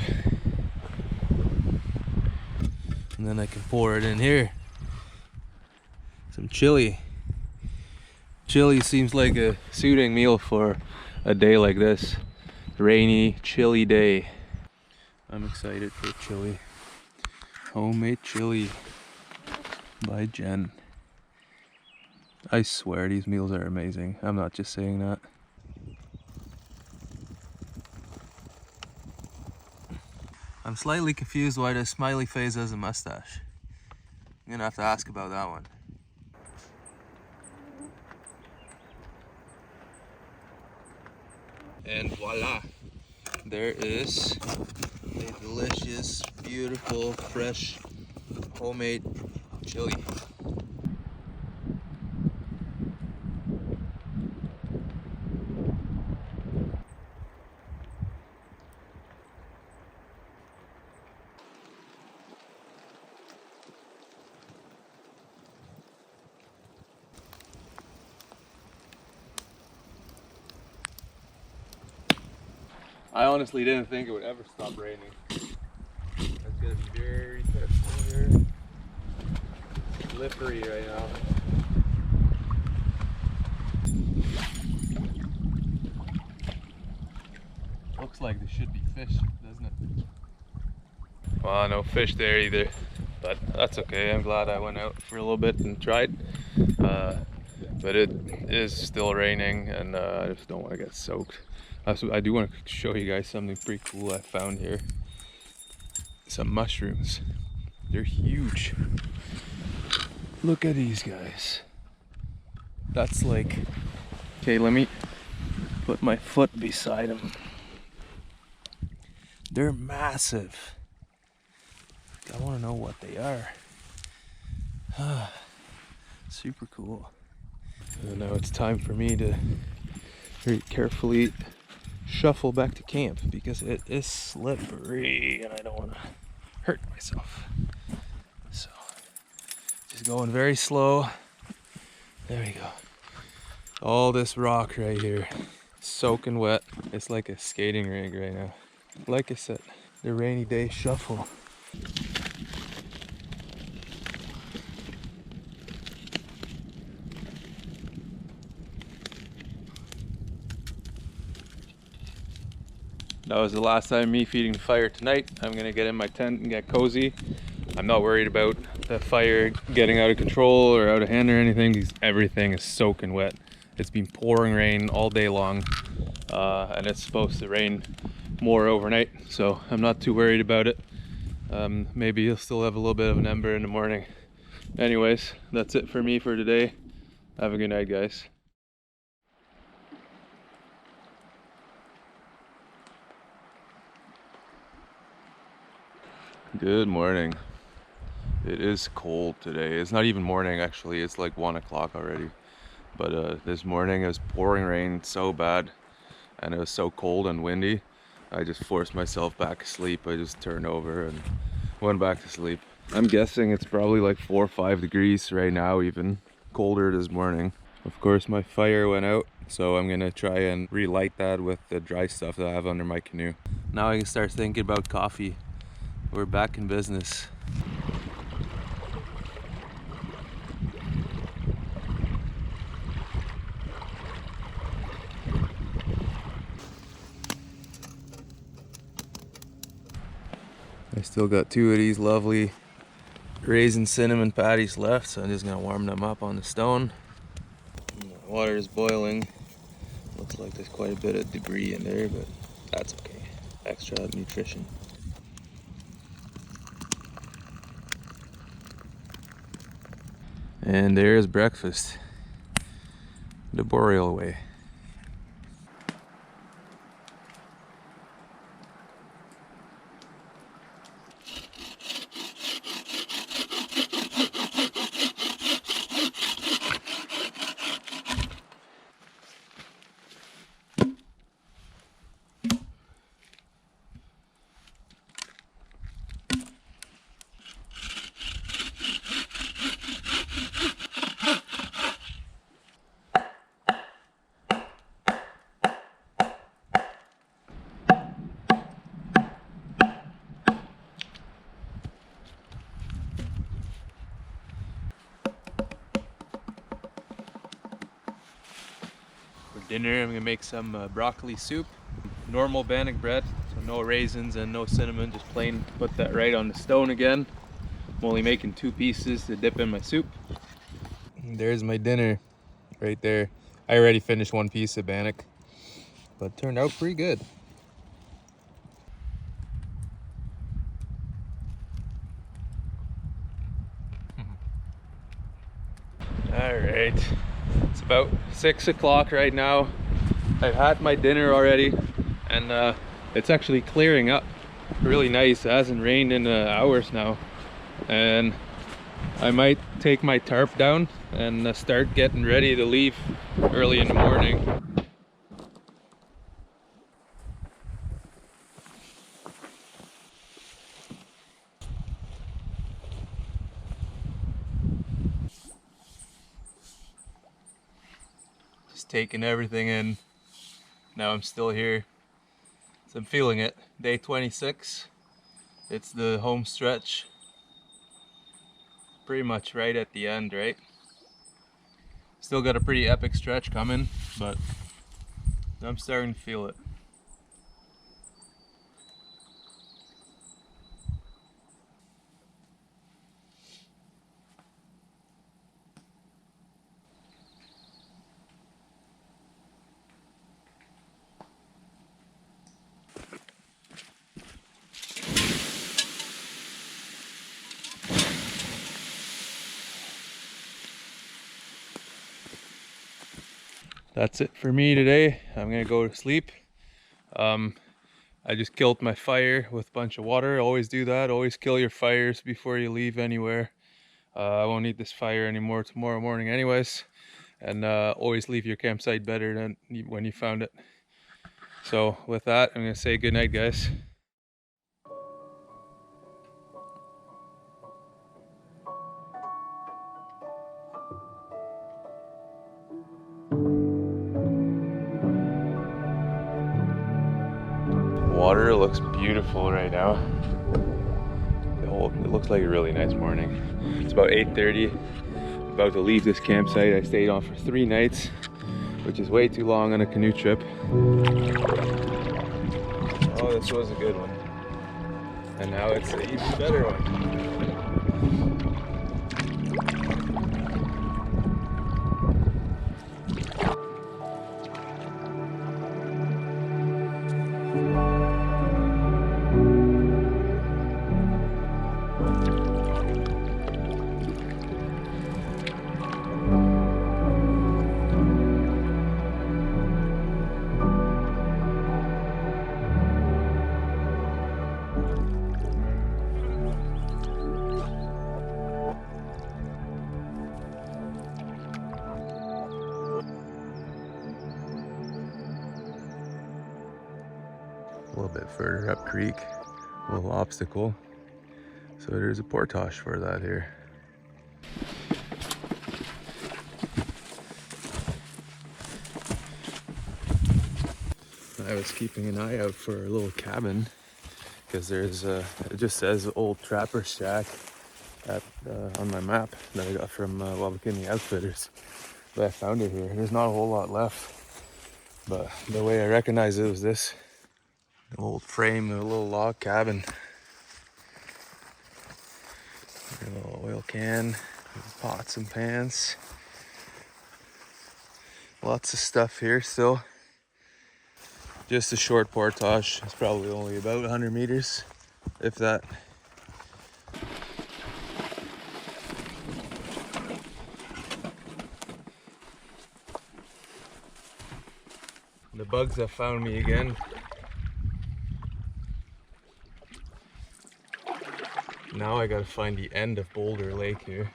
And then I can pour it in here. Some chili. Chili seems like a suiting meal for a day like this. Rainy, chilly day. I'm excited for chili. Homemade chili by Jen. I swear these meals are amazing. I'm not just saying that. I'm slightly confused why the smiley face has a mustache. I'm gonna have to ask about that one. And voila, there is a delicious, beautiful, fresh, homemade chili. I honestly didn't think it would ever stop raining. It's gonna be very careful here. Slippery right now. Looks like there should be fish, doesn't it? Well, no fish there either, but that's okay. I'm glad I went out for a little bit and tried. But it is still raining, and I just don't want to get soaked. I do want to show you guys something pretty cool I found here. Some mushrooms. They're huge. Look at these guys. That's like... Okay, let me put my foot beside them. They're massive. I want to know what they are. Super cool. And now it's time for me to very carefully shuffle back to camp because it is slippery and I don't want to hurt myself. So just going very slow. There we go. All this rock right here, soaking wet. It's like a skating rink right now. Like I said, the rainy day shuffle. That was the last time me feeding the fire tonight. I'm gonna get in my tent and get cozy. I'm not worried about the fire getting out of control or out of hand or anything because everything is soaking wet. It's been pouring rain all day long and it's supposed to rain more overnight, so I'm not too worried about it. Maybe you'll still have a little bit of an ember in the morning. Anyways, that's it for me for today. Have a good night, guys. Good morning. It is cold today. It's not even morning actually, it's like 1 o'clock already. But this morning it was pouring rain so bad and it was so cold and windy. I just forced myself back asleep. I just turned over and went back to sleep. I'm guessing it's probably like 4 or 5 degrees right now, even colder this morning. Of course my fire went out, so I'm gonna try and relight that with the dry stuff that I have under my canoe. Now I can start thinking about coffee. We're back in business. I still got 2 of these lovely raisin cinnamon patties left, so I'm just gonna warm them up on the stone. The water is boiling. Looks like there's quite a bit of debris in there, but that's okay. Extra nutrition. And there's breakfast. The boreal way. For dinner, I'm gonna make some broccoli soup. Normal bannock bread, so no raisins and no cinnamon, just plain. Put that right on the stone again. I'm only making 2 pieces to dip in my soup. And there's my dinner right there. I already finished 1 piece of bannock, but it turned out pretty good. All right, it's about 6 o'clock right now. I've had my dinner already, and it's actually clearing up really nice. It hasn't rained in hours now, and I might take my tarp down and start getting ready to leave early in the morning. Just taking everything in. Now I'm still here, so I'm feeling it. Day 26. It's the home stretch. Pretty much right at the end, right? Still got a pretty epic stretch coming, but I'm starting to feel it. That's it for me today. I'm gonna go to sleep. I just killed my fire with a bunch of water. Always do that. Always kill your fires before you leave anywhere. I won't need this fire anymore tomorrow morning anyways. And always leave your campsite better than when you found it. So with that, I'm gonna say good night, guys. Water looks beautiful right now. It looks like a really nice morning. It's about 8:30. About to leave this campsite. I stayed on for 3 nights, which is way too long on a canoe trip. Oh, this was a good one. And now it's an even better one. a little bit further up creek, a little obstacle. So there's a portage for that here. I was keeping an eye out for a little cabin because there's it just says old trapper shack at, on my map that I got from Wabakimi Outfitters. But I found it here. There's not a whole lot left, but the way I recognize it was this old frame of a little log cabin. A little oil can, pots and pans. Lots of stuff here still. Just a short portage. It's probably only about 100 meters, if that. The bugs have found me again. Now I gotta find the end of Boulder Lake here.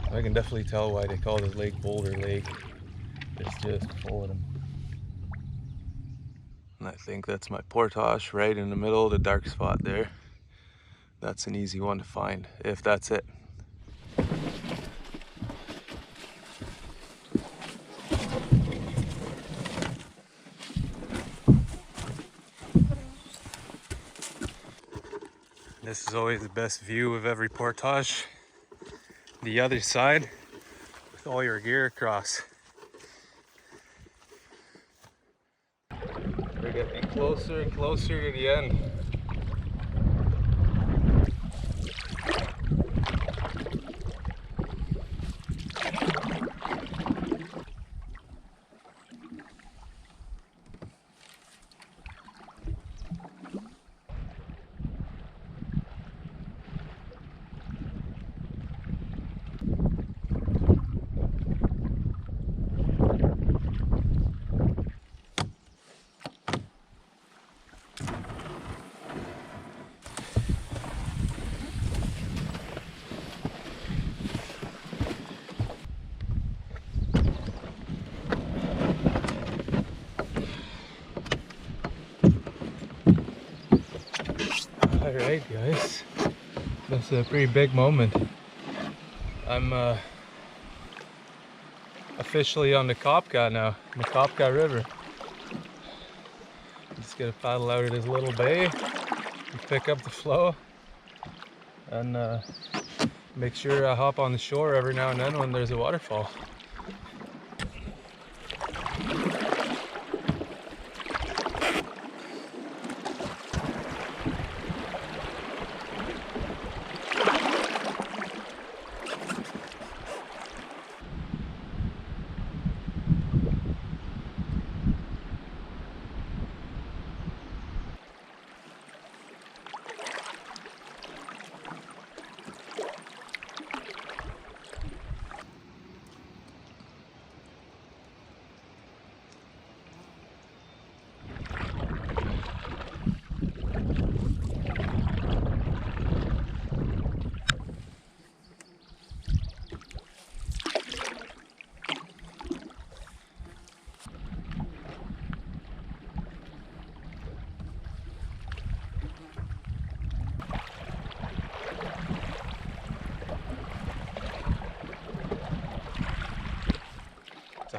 I can definitely tell why they call this lake Boulder Lake. It's just full of them. And I think that's my portage right in the middle of the dark spot there. That's an easy one to find, if that's it. This is always the best view of every portage. The other side with all your gear across. We're getting closer and closer to the end. Alright guys, that's a pretty big moment. I'm officially on the Kopka now, the Kopka River. Just gonna paddle out of this little bay and pick up the flow and make sure I hop on the shore every now and then when there's a waterfall.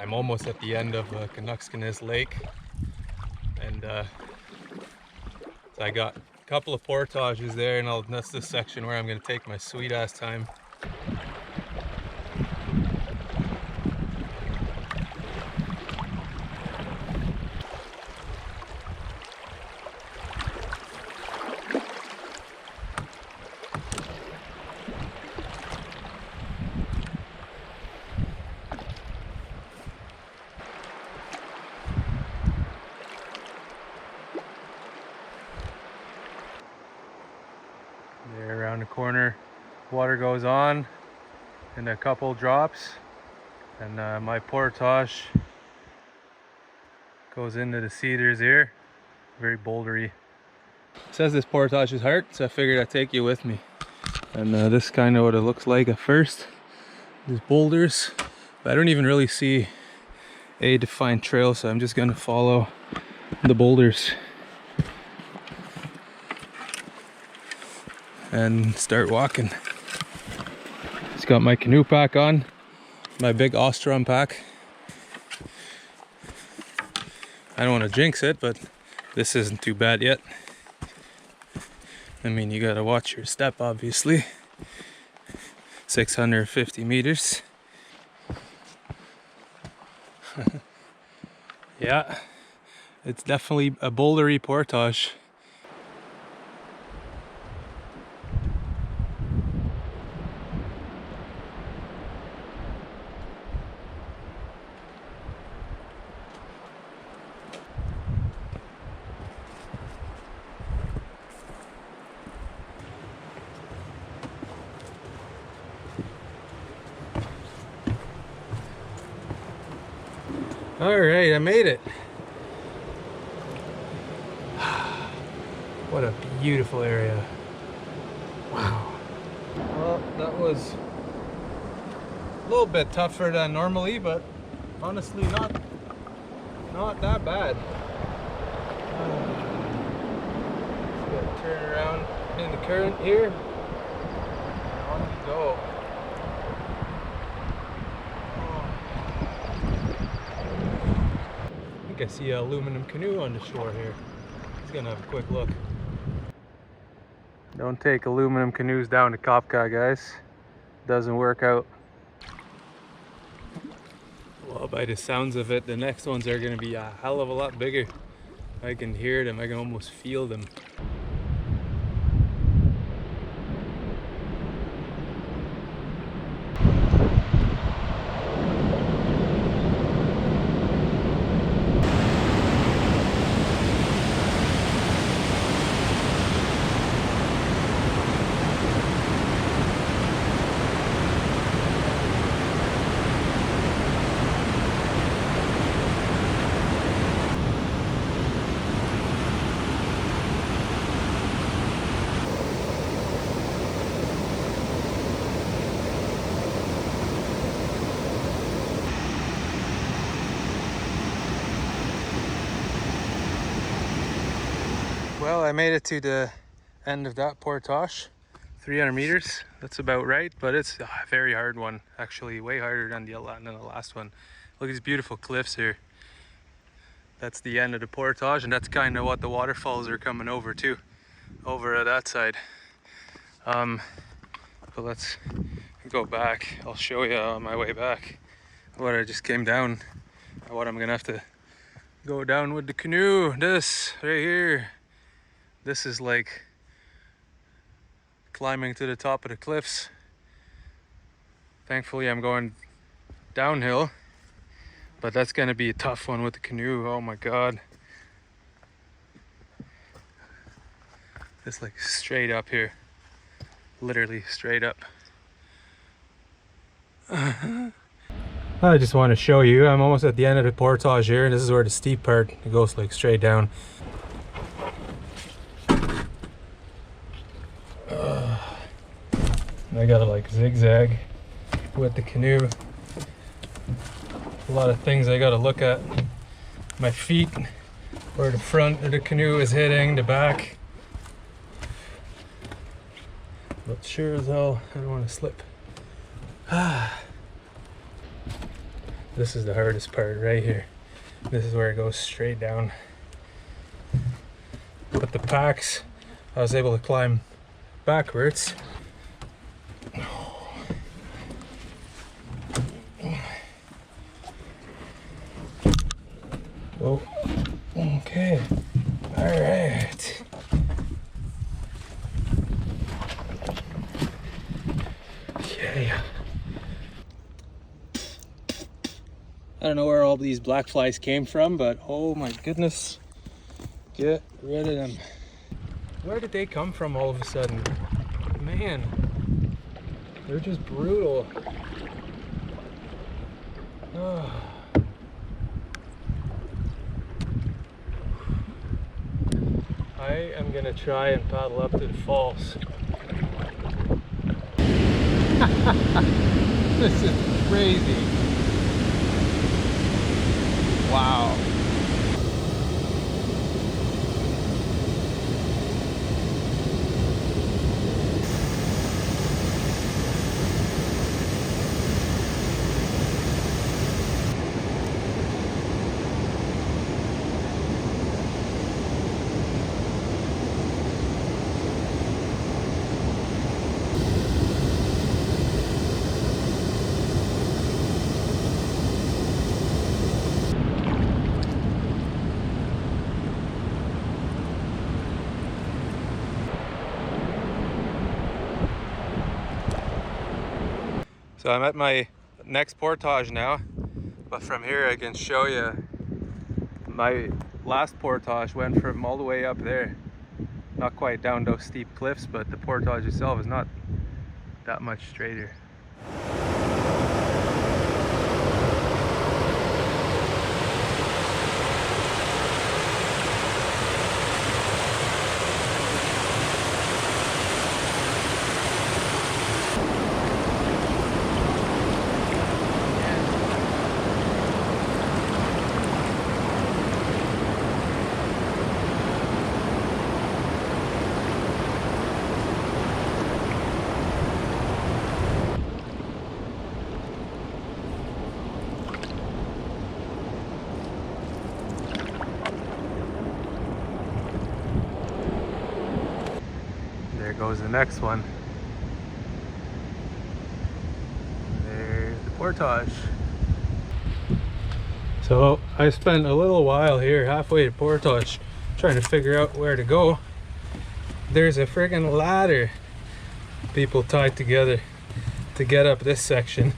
I'm almost at the end of Canuckskiness Lake, and so I got a couple of portages there, and that's the section where I'm going to take my sweet ass time. There around the corner, water goes on and a couple drops, and my portage goes into the cedars here. Very bouldery. It says this portage is hard, so I figured I'd take you with me. And this is kind of what it looks like at first. There's boulders, but I don't even really see a defined trail, so I'm just gonna follow the boulders and start walking. Just got my canoe pack on, my big Ostrom pack. I don't want to jinx it, but this isn't too bad yet. I mean, you gotta watch your step, obviously. 650 meters. Yeah, it's definitely a bouldery portage. Alright, I made it. What a beautiful area. Wow. Well, that was a little bit tougher than normally, but honestly not that bad. Just gotta turn around in the current here. On we go. I see an aluminum canoe on the shore here. Just gonna have a quick look. Don't take aluminum canoes down to Kopka, guys. Doesn't work out. Well, by the sounds of it, the next ones are gonna be a hell of a lot bigger. I can hear them, I can almost feel them. Well, I made it to the end of that portage. 300 meters, that's about right, but it's a very hard one. Actually, way harder than the last one. Look at these beautiful cliffs here. That's the end of the portage, and that's kind of what the waterfalls are coming over to, over at that side. But let's go back. I'll show you on my way back what I just came down, what I'm gonna have to go down with the canoe. This right here. This is like climbing to the top of the cliffs. Thankfully I'm going downhill, but that's gonna be a tough one with the canoe. Oh my god. It's like straight up here. Literally straight up. I just want to show you, I'm almost at the end of the portage here, and this is where the steep part goes like straight down. I gotta like zigzag with the canoe. A lot of things I gotta look at. My feet, where the front of the canoe is hitting, the back. But sure as hell, I don't want to slip. This is the hardest part right here. This is where it goes straight down. But the packs, I was able to climb backwards. Oh, okay, all right. Yeah. I don't know where all these black flies came from, but oh my goodness, get rid of them. Where did they come from all of a sudden? Man, they're just brutal. Oh. I am gonna try and paddle up to the falls. This is crazy. Wow. So I'm at my next portage now, but from here I can show you my last portage went from all the way up there, not quite down those steep cliffs, but the portage itself is not that much straighter. There goes the next one. There's the portage. So I spent a little while here, halfway to portage, trying to figure out where to go. There's a friggin' ladder people tied together to get up this section.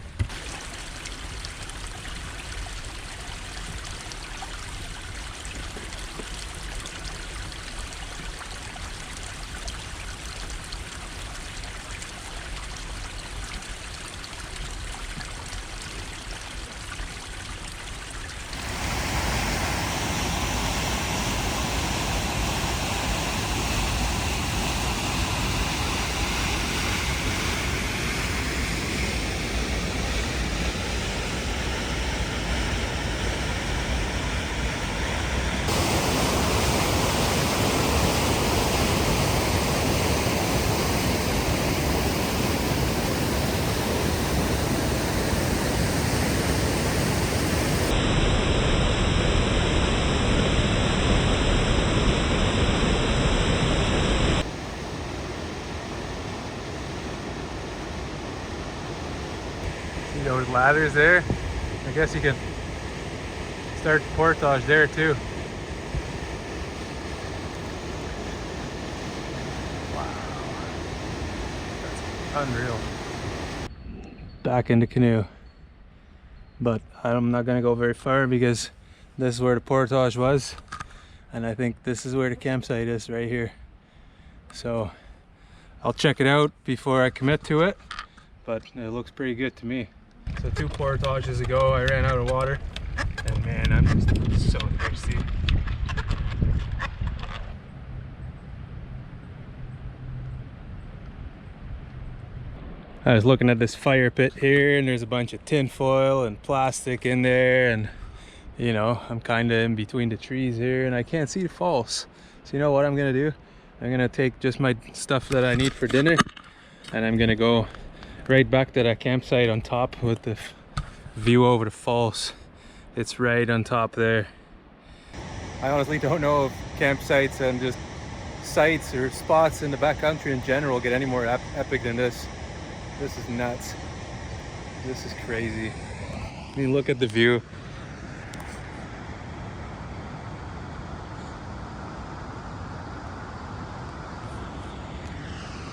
See those ladders there? I guess you can start the portage there too. Wow, that's unreal. Back in the canoe, but I'm not gonna go very far because this is where the portage was, and I think this is where the campsite is, right here. So I'll check it out before I commit to it, but it looks pretty good to me. So 2 portages ago I ran out of water, and man, I'm just so thirsty. I was looking at this fire pit here, and there's a bunch of tin foil and plastic in there, and you know, I'm kind of in between the trees here and I can't see the falls. So you know what I'm gonna do? I'm gonna take just my stuff that I need for dinner, and I'm gonna go right back to that campsite on top with the view over the falls. It's right on top there. I honestly don't know if campsites and just sites or spots in the backcountry in general get any more epic than this. This is nuts. This is crazy. I mean, look at the view.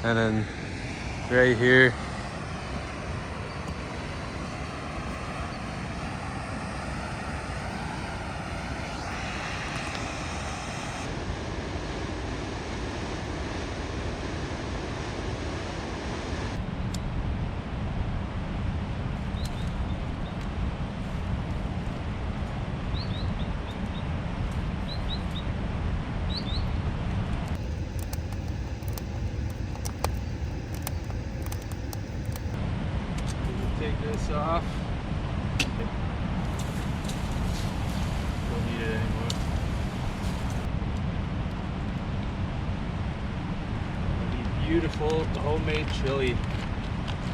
And then right here, this off. Don't need it anymore. The beautiful homemade chili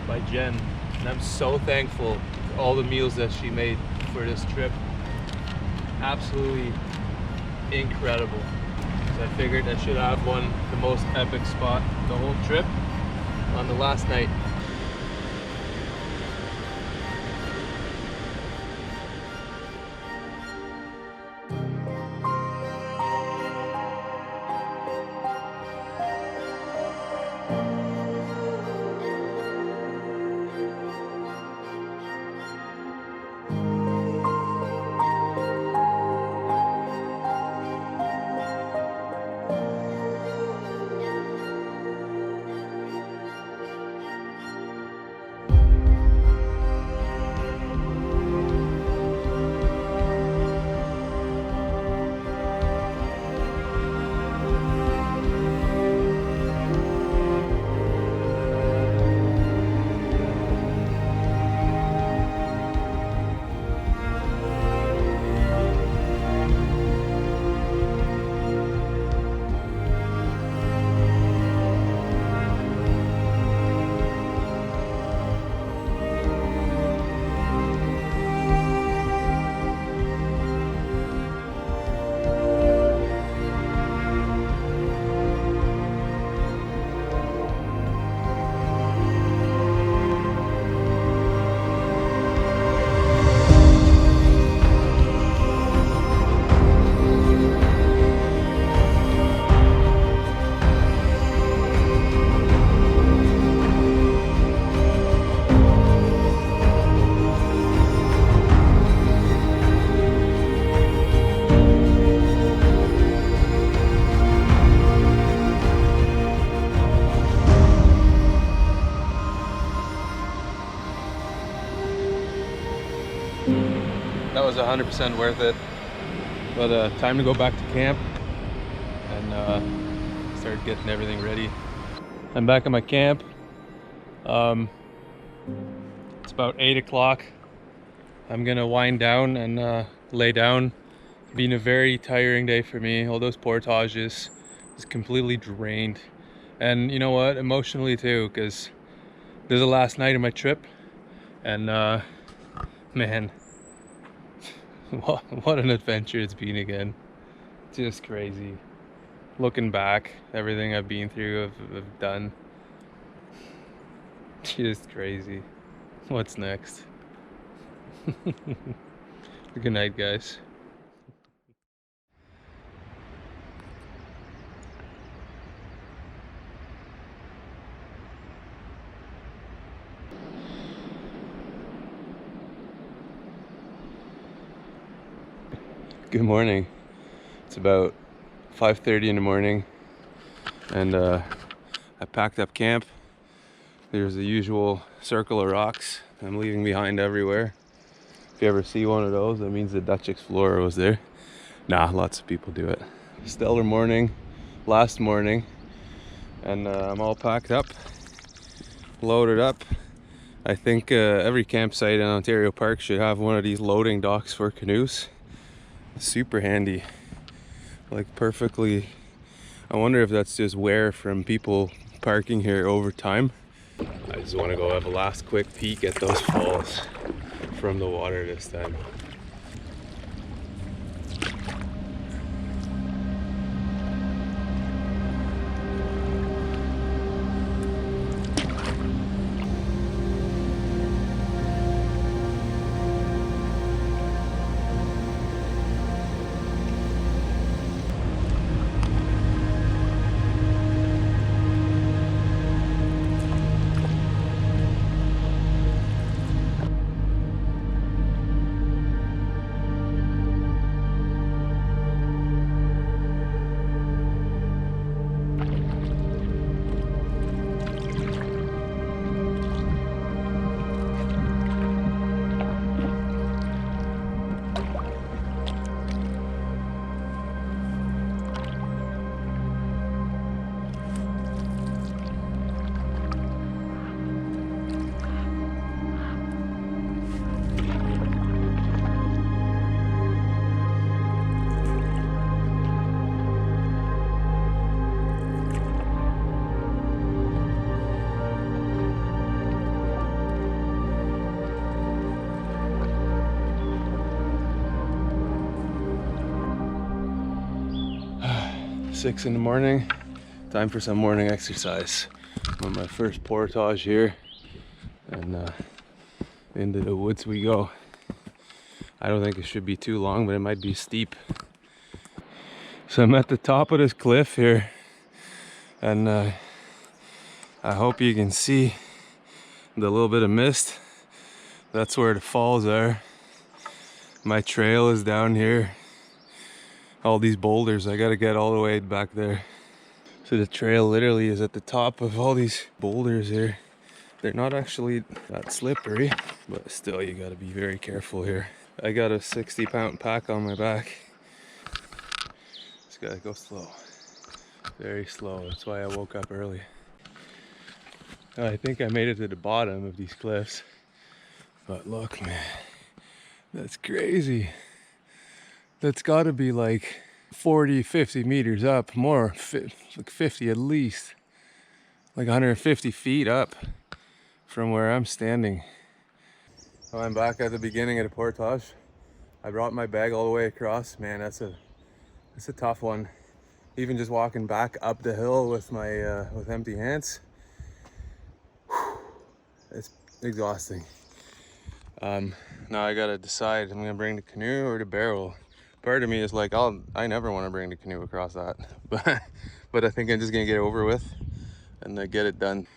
by Jen. And I'm so thankful for all the meals that she made for this trip. Absolutely incredible. So I figured I should have the most epic spot the whole trip on the last night. That was 100% worth it. But time to go back to camp and start getting everything ready. I'm back at my camp. It's about 8 o'clock. I'm gonna wind down and lay down. It's been a very tiring day for me. All those portages, just completely drained. And you know what, emotionally too, because this is the last night of my trip. And man, what an adventure it's been again. Just crazy. Looking back, everything I've been through, I've done. Just crazy. What's next? Good night, guys. Good morning. It's about 5:30 in the morning and I packed up camp. There's the usual circle of rocks I'm leaving behind everywhere. If you ever see one of those, that means the Dutch explorer was there. Nah, lots of people do it. Stellar morning, last morning, and I'm all packed up, loaded up. I think every campsite in Ontario Park should have one of these loading docks for canoes. Super handy, like perfectly. I wonder if that's just wear from people parking here over time. I just want to go have a last quick peek at those falls from the water this time. 6 in the morning. Time for some morning exercise. I'm on my first portage here, and into the woods we go. I don't think it should be too long, but it might be steep. So I'm at the top of this cliff here, and I hope you can see the little bit of mist. That's where the falls are. My trail is down here. All these boulders, I gotta get all the way back there. So the trail literally is at the top of all these boulders here. They're not actually that slippery, but still you gotta be very careful here. I got a 60-pound pack on my back. Just gotta go slow. Very slow, that's why I woke up early. I think I made it to the bottom of these cliffs. But look, man, that's crazy. That's gotta be like 40, 50 meters up, more, like 50 at least. Like 150 feet up from where I'm standing. So I'm back at the beginning of the portage. I brought my bag all the way across. Man, that's a tough one. Even just walking back up the hill with my with empty hands, it's exhausting. Now I gotta decide, I'm gonna bring the canoe or the barrel. Part of me is like, I never want to bring the canoe across that, but I think I'm just gonna get it over with and get it done.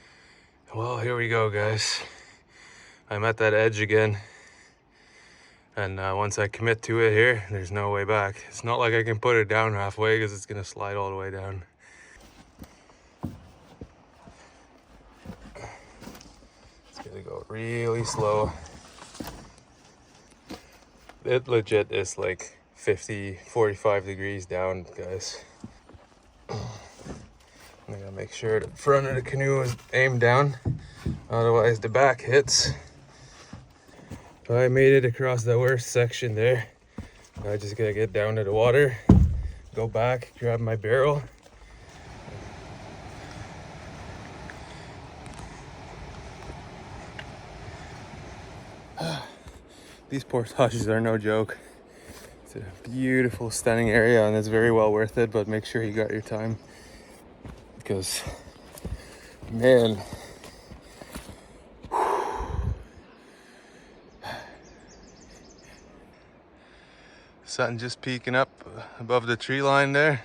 Well, here we go, guys. I'm at that edge again, and once I commit to it here, there's no way back. It's not like I can put it down halfway because it's gonna slide all the way down. It's gonna go really slow. It legit is like 50, 45 degrees down, guys. I'm gonna make sure the front of the canoe is aimed down, otherwise the back hits. I made it across the worst section there. I just gotta get down to the water, go back, grab my barrel. These portages are no joke. It's a beautiful, stunning area, and it's very well worth it, but make sure you got your time, because, man, sun just peeking up above the tree line there.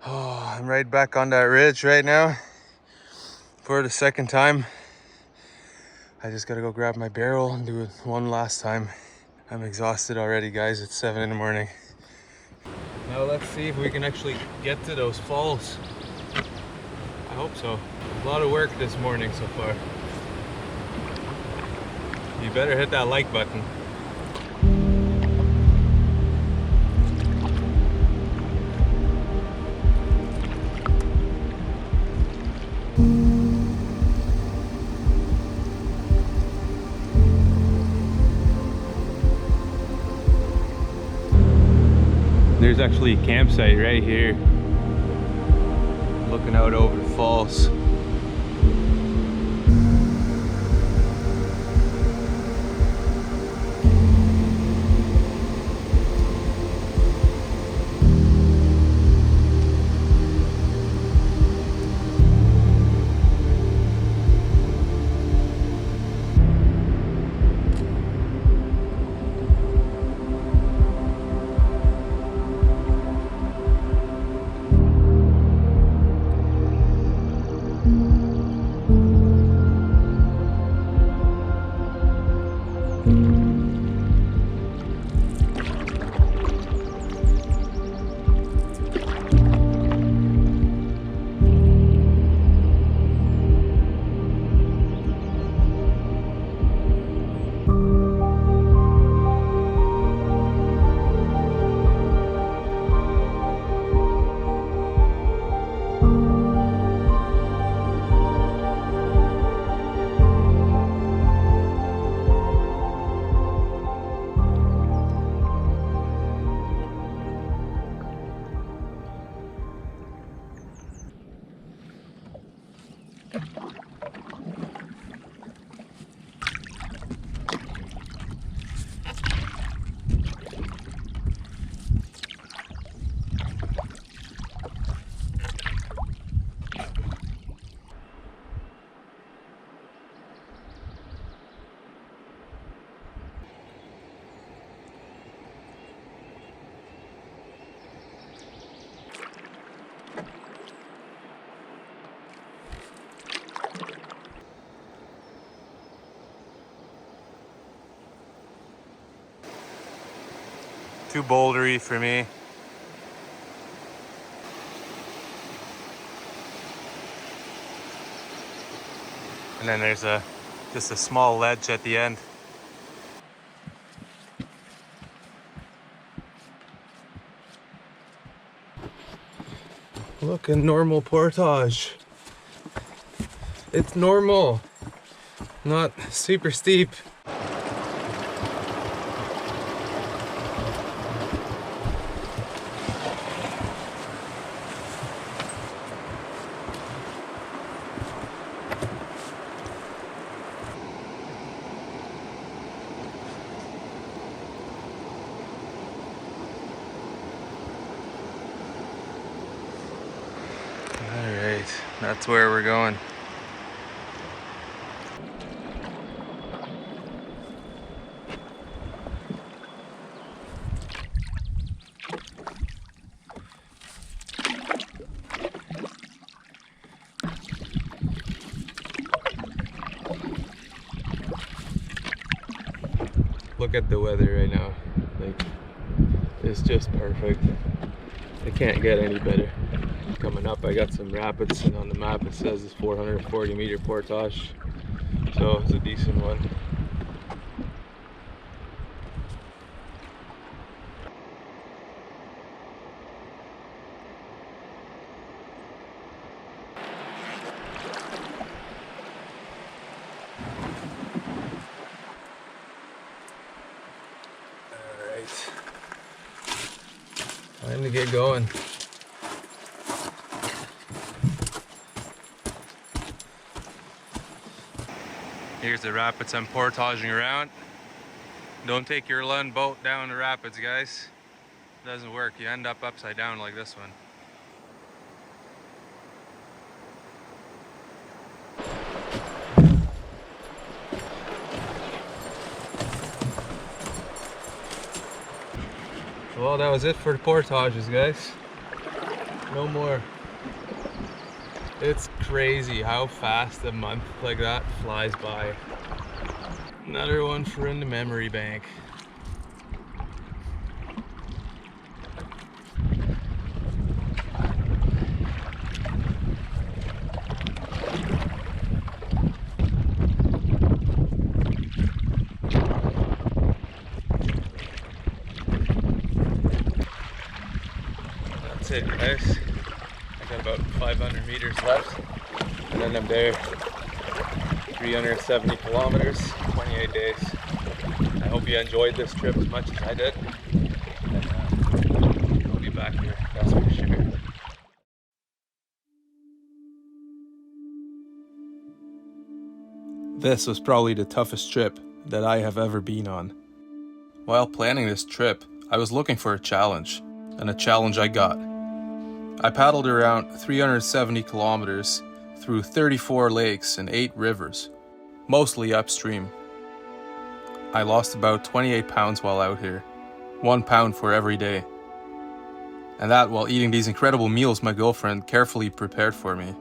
Oh, I'm right back on that ridge right now for the second time. I just gotta go grab my barrel and do it one last time. I'm exhausted already, guys. It's 7 in the morning. Now let's see if we can actually get to those falls. I hope so. A lot of work this morning so far. You better hit that like button. There's actually a campsite right here, looking out over the falls. Too bouldery for me. And then there's just a small ledge at the end. Look, a normal portage. It's normal, not super steep. Alright, that's where we're going. Look at the weather right now. Like, it's just perfect. It can't get any better. Coming up, I got some rapids, and on the map it says it's 440 meter portage, so it's a decent one. Alright, time to get going. Here's the rapids I'm portaging around. Don't take your Lund boat down the rapids, guys. It doesn't work. You end up upside down like this one. Well, that was it for the portages, guys. No more. It's crazy how fast a month like that flies by. Another one for in the memory bank. That's it, guys. I got about 500 meters left, and then I'm there. 370 kilometers, 28 days. I hope you enjoyed this trip as much as I did. And I'll be back here, that's for sure. This was probably the toughest trip that I have ever been on. While planning this trip, I was looking for a challenge, and a challenge I got. I paddled around 370 kilometers through 34 lakes and 8 rivers, mostly upstream. I lost about 28 pounds while out here, 1 pound for every day. And that while eating these incredible meals my girlfriend carefully prepared for me.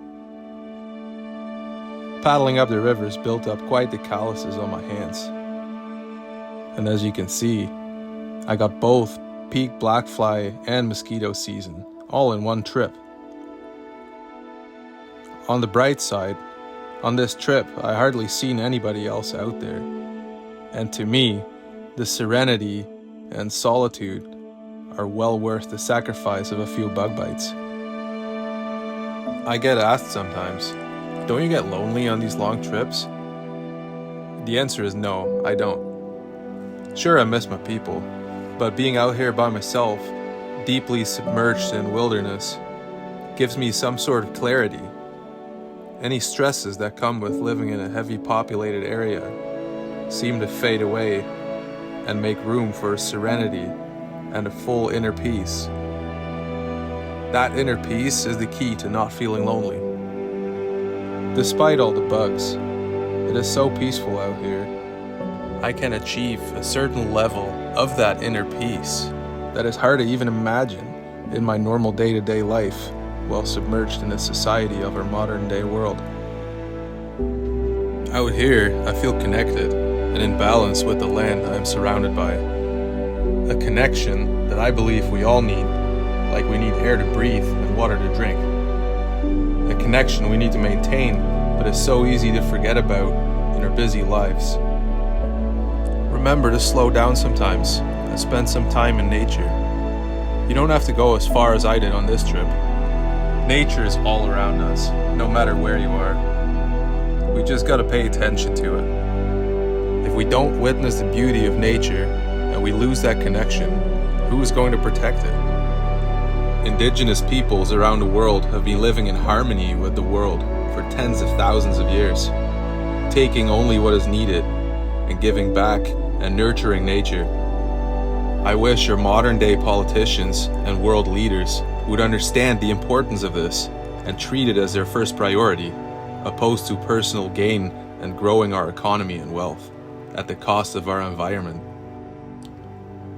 Paddling up the rivers built up quite the calluses on my hands. And as you can see, I got both peak blackfly and mosquito season all in one trip. On the bright side, on this trip I hardly seen anybody else out there. And to me, the serenity and solitude are well worth the sacrifice of a few bug bites. I get asked sometimes, don't you get lonely on these long trips? The answer is no, I don't. Sure, I miss my people, but being out here by myself, deeply submerged in wilderness, gives me some sort of clarity. Any stresses that come with living in a heavy populated area seem to fade away and make room for a serenity and a full inner peace. That inner peace is the key to not feeling lonely. Despite all the bugs, it is so peaceful out here. I can achieve a certain level of that inner peace that is hard to even imagine in my normal day-to-day life while submerged in the society of our modern-day world. Out here, I feel connected and in balance with the land I am surrounded by. A connection that I believe we all need, like we need air to breathe and water to drink. A connection we need to maintain, but is so easy to forget about in our busy lives. Remember to slow down sometimes and spend some time in nature. You don't have to go as far as I did on this trip. Nature is all around us, no matter where you are. We just gotta pay attention to it. If we don't witness the beauty of nature and we lose that connection, who is going to protect it? Indigenous peoples around the world have been living in harmony with the world for tens of thousands of years, taking only what is needed and giving back and nurturing nature. I wish our modern day politicians and world leaders would understand the importance of this and treat it as their first priority, opposed to personal gain and growing our economy and wealth at the cost of our environment.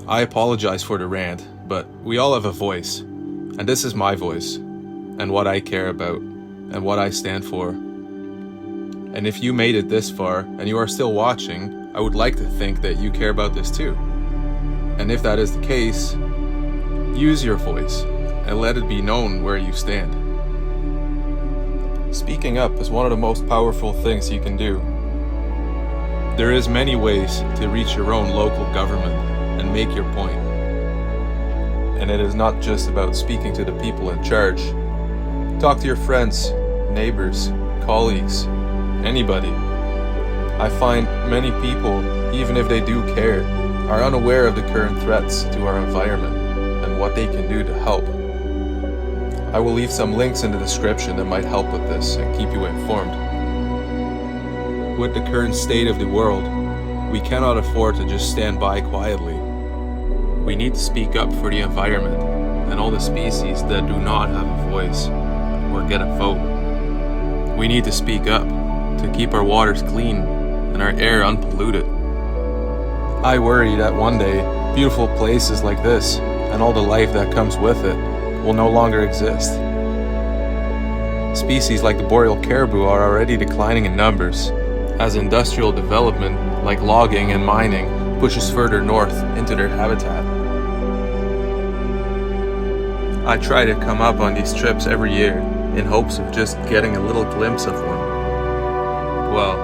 I apologize for the rant, but we all have a voice, and this is my voice, and what I care about, and what I stand for. And if you made it this far, and you are still watching, I would like to think that you care about this too. And if that is the case, use your voice, and let it be known where you stand. Speaking up is one of the most powerful things you can do. There is many ways to reach your own local government and make your point. And it is not just about speaking to the people in charge. Talk to your friends, neighbors, colleagues, anybody. I find many people, even if they do care, are unaware of the current threats to our environment and what they can do to help. I will leave some links in the description that might help with this and keep you informed. With the current state of the world, we cannot afford to just stand by quietly. We need to speak up for the environment and all the species that do not have a voice or get a vote. We need to speak up to keep our waters clean and our air unpolluted. I worry that one day, beautiful places like this and all the life that comes with it will no longer exist. Species like the boreal caribou are already declining in numbers as industrial development like logging and mining pushes further north into their habitat. I try to come up on these trips every year in hopes of just getting a little glimpse of one. Well,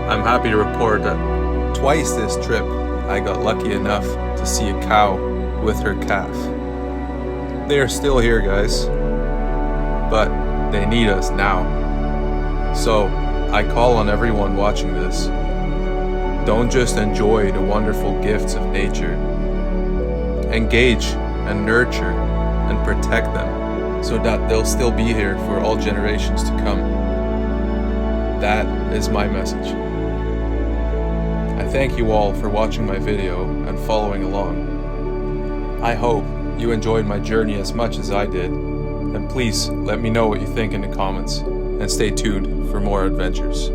I'm happy to report that twice this trip I got lucky enough to see a cow with her calf. They are still here, guys, but they need us now. So I call on everyone watching this. Don't just enjoy the wonderful gifts of nature. Engage and nurture and protect them so that they'll still be here for all generations to come. That is my message. I thank you all for watching my video and following along. I hope you enjoyed my journey as much as I did, and please let me know what you think in the comments, and stay tuned for more adventures.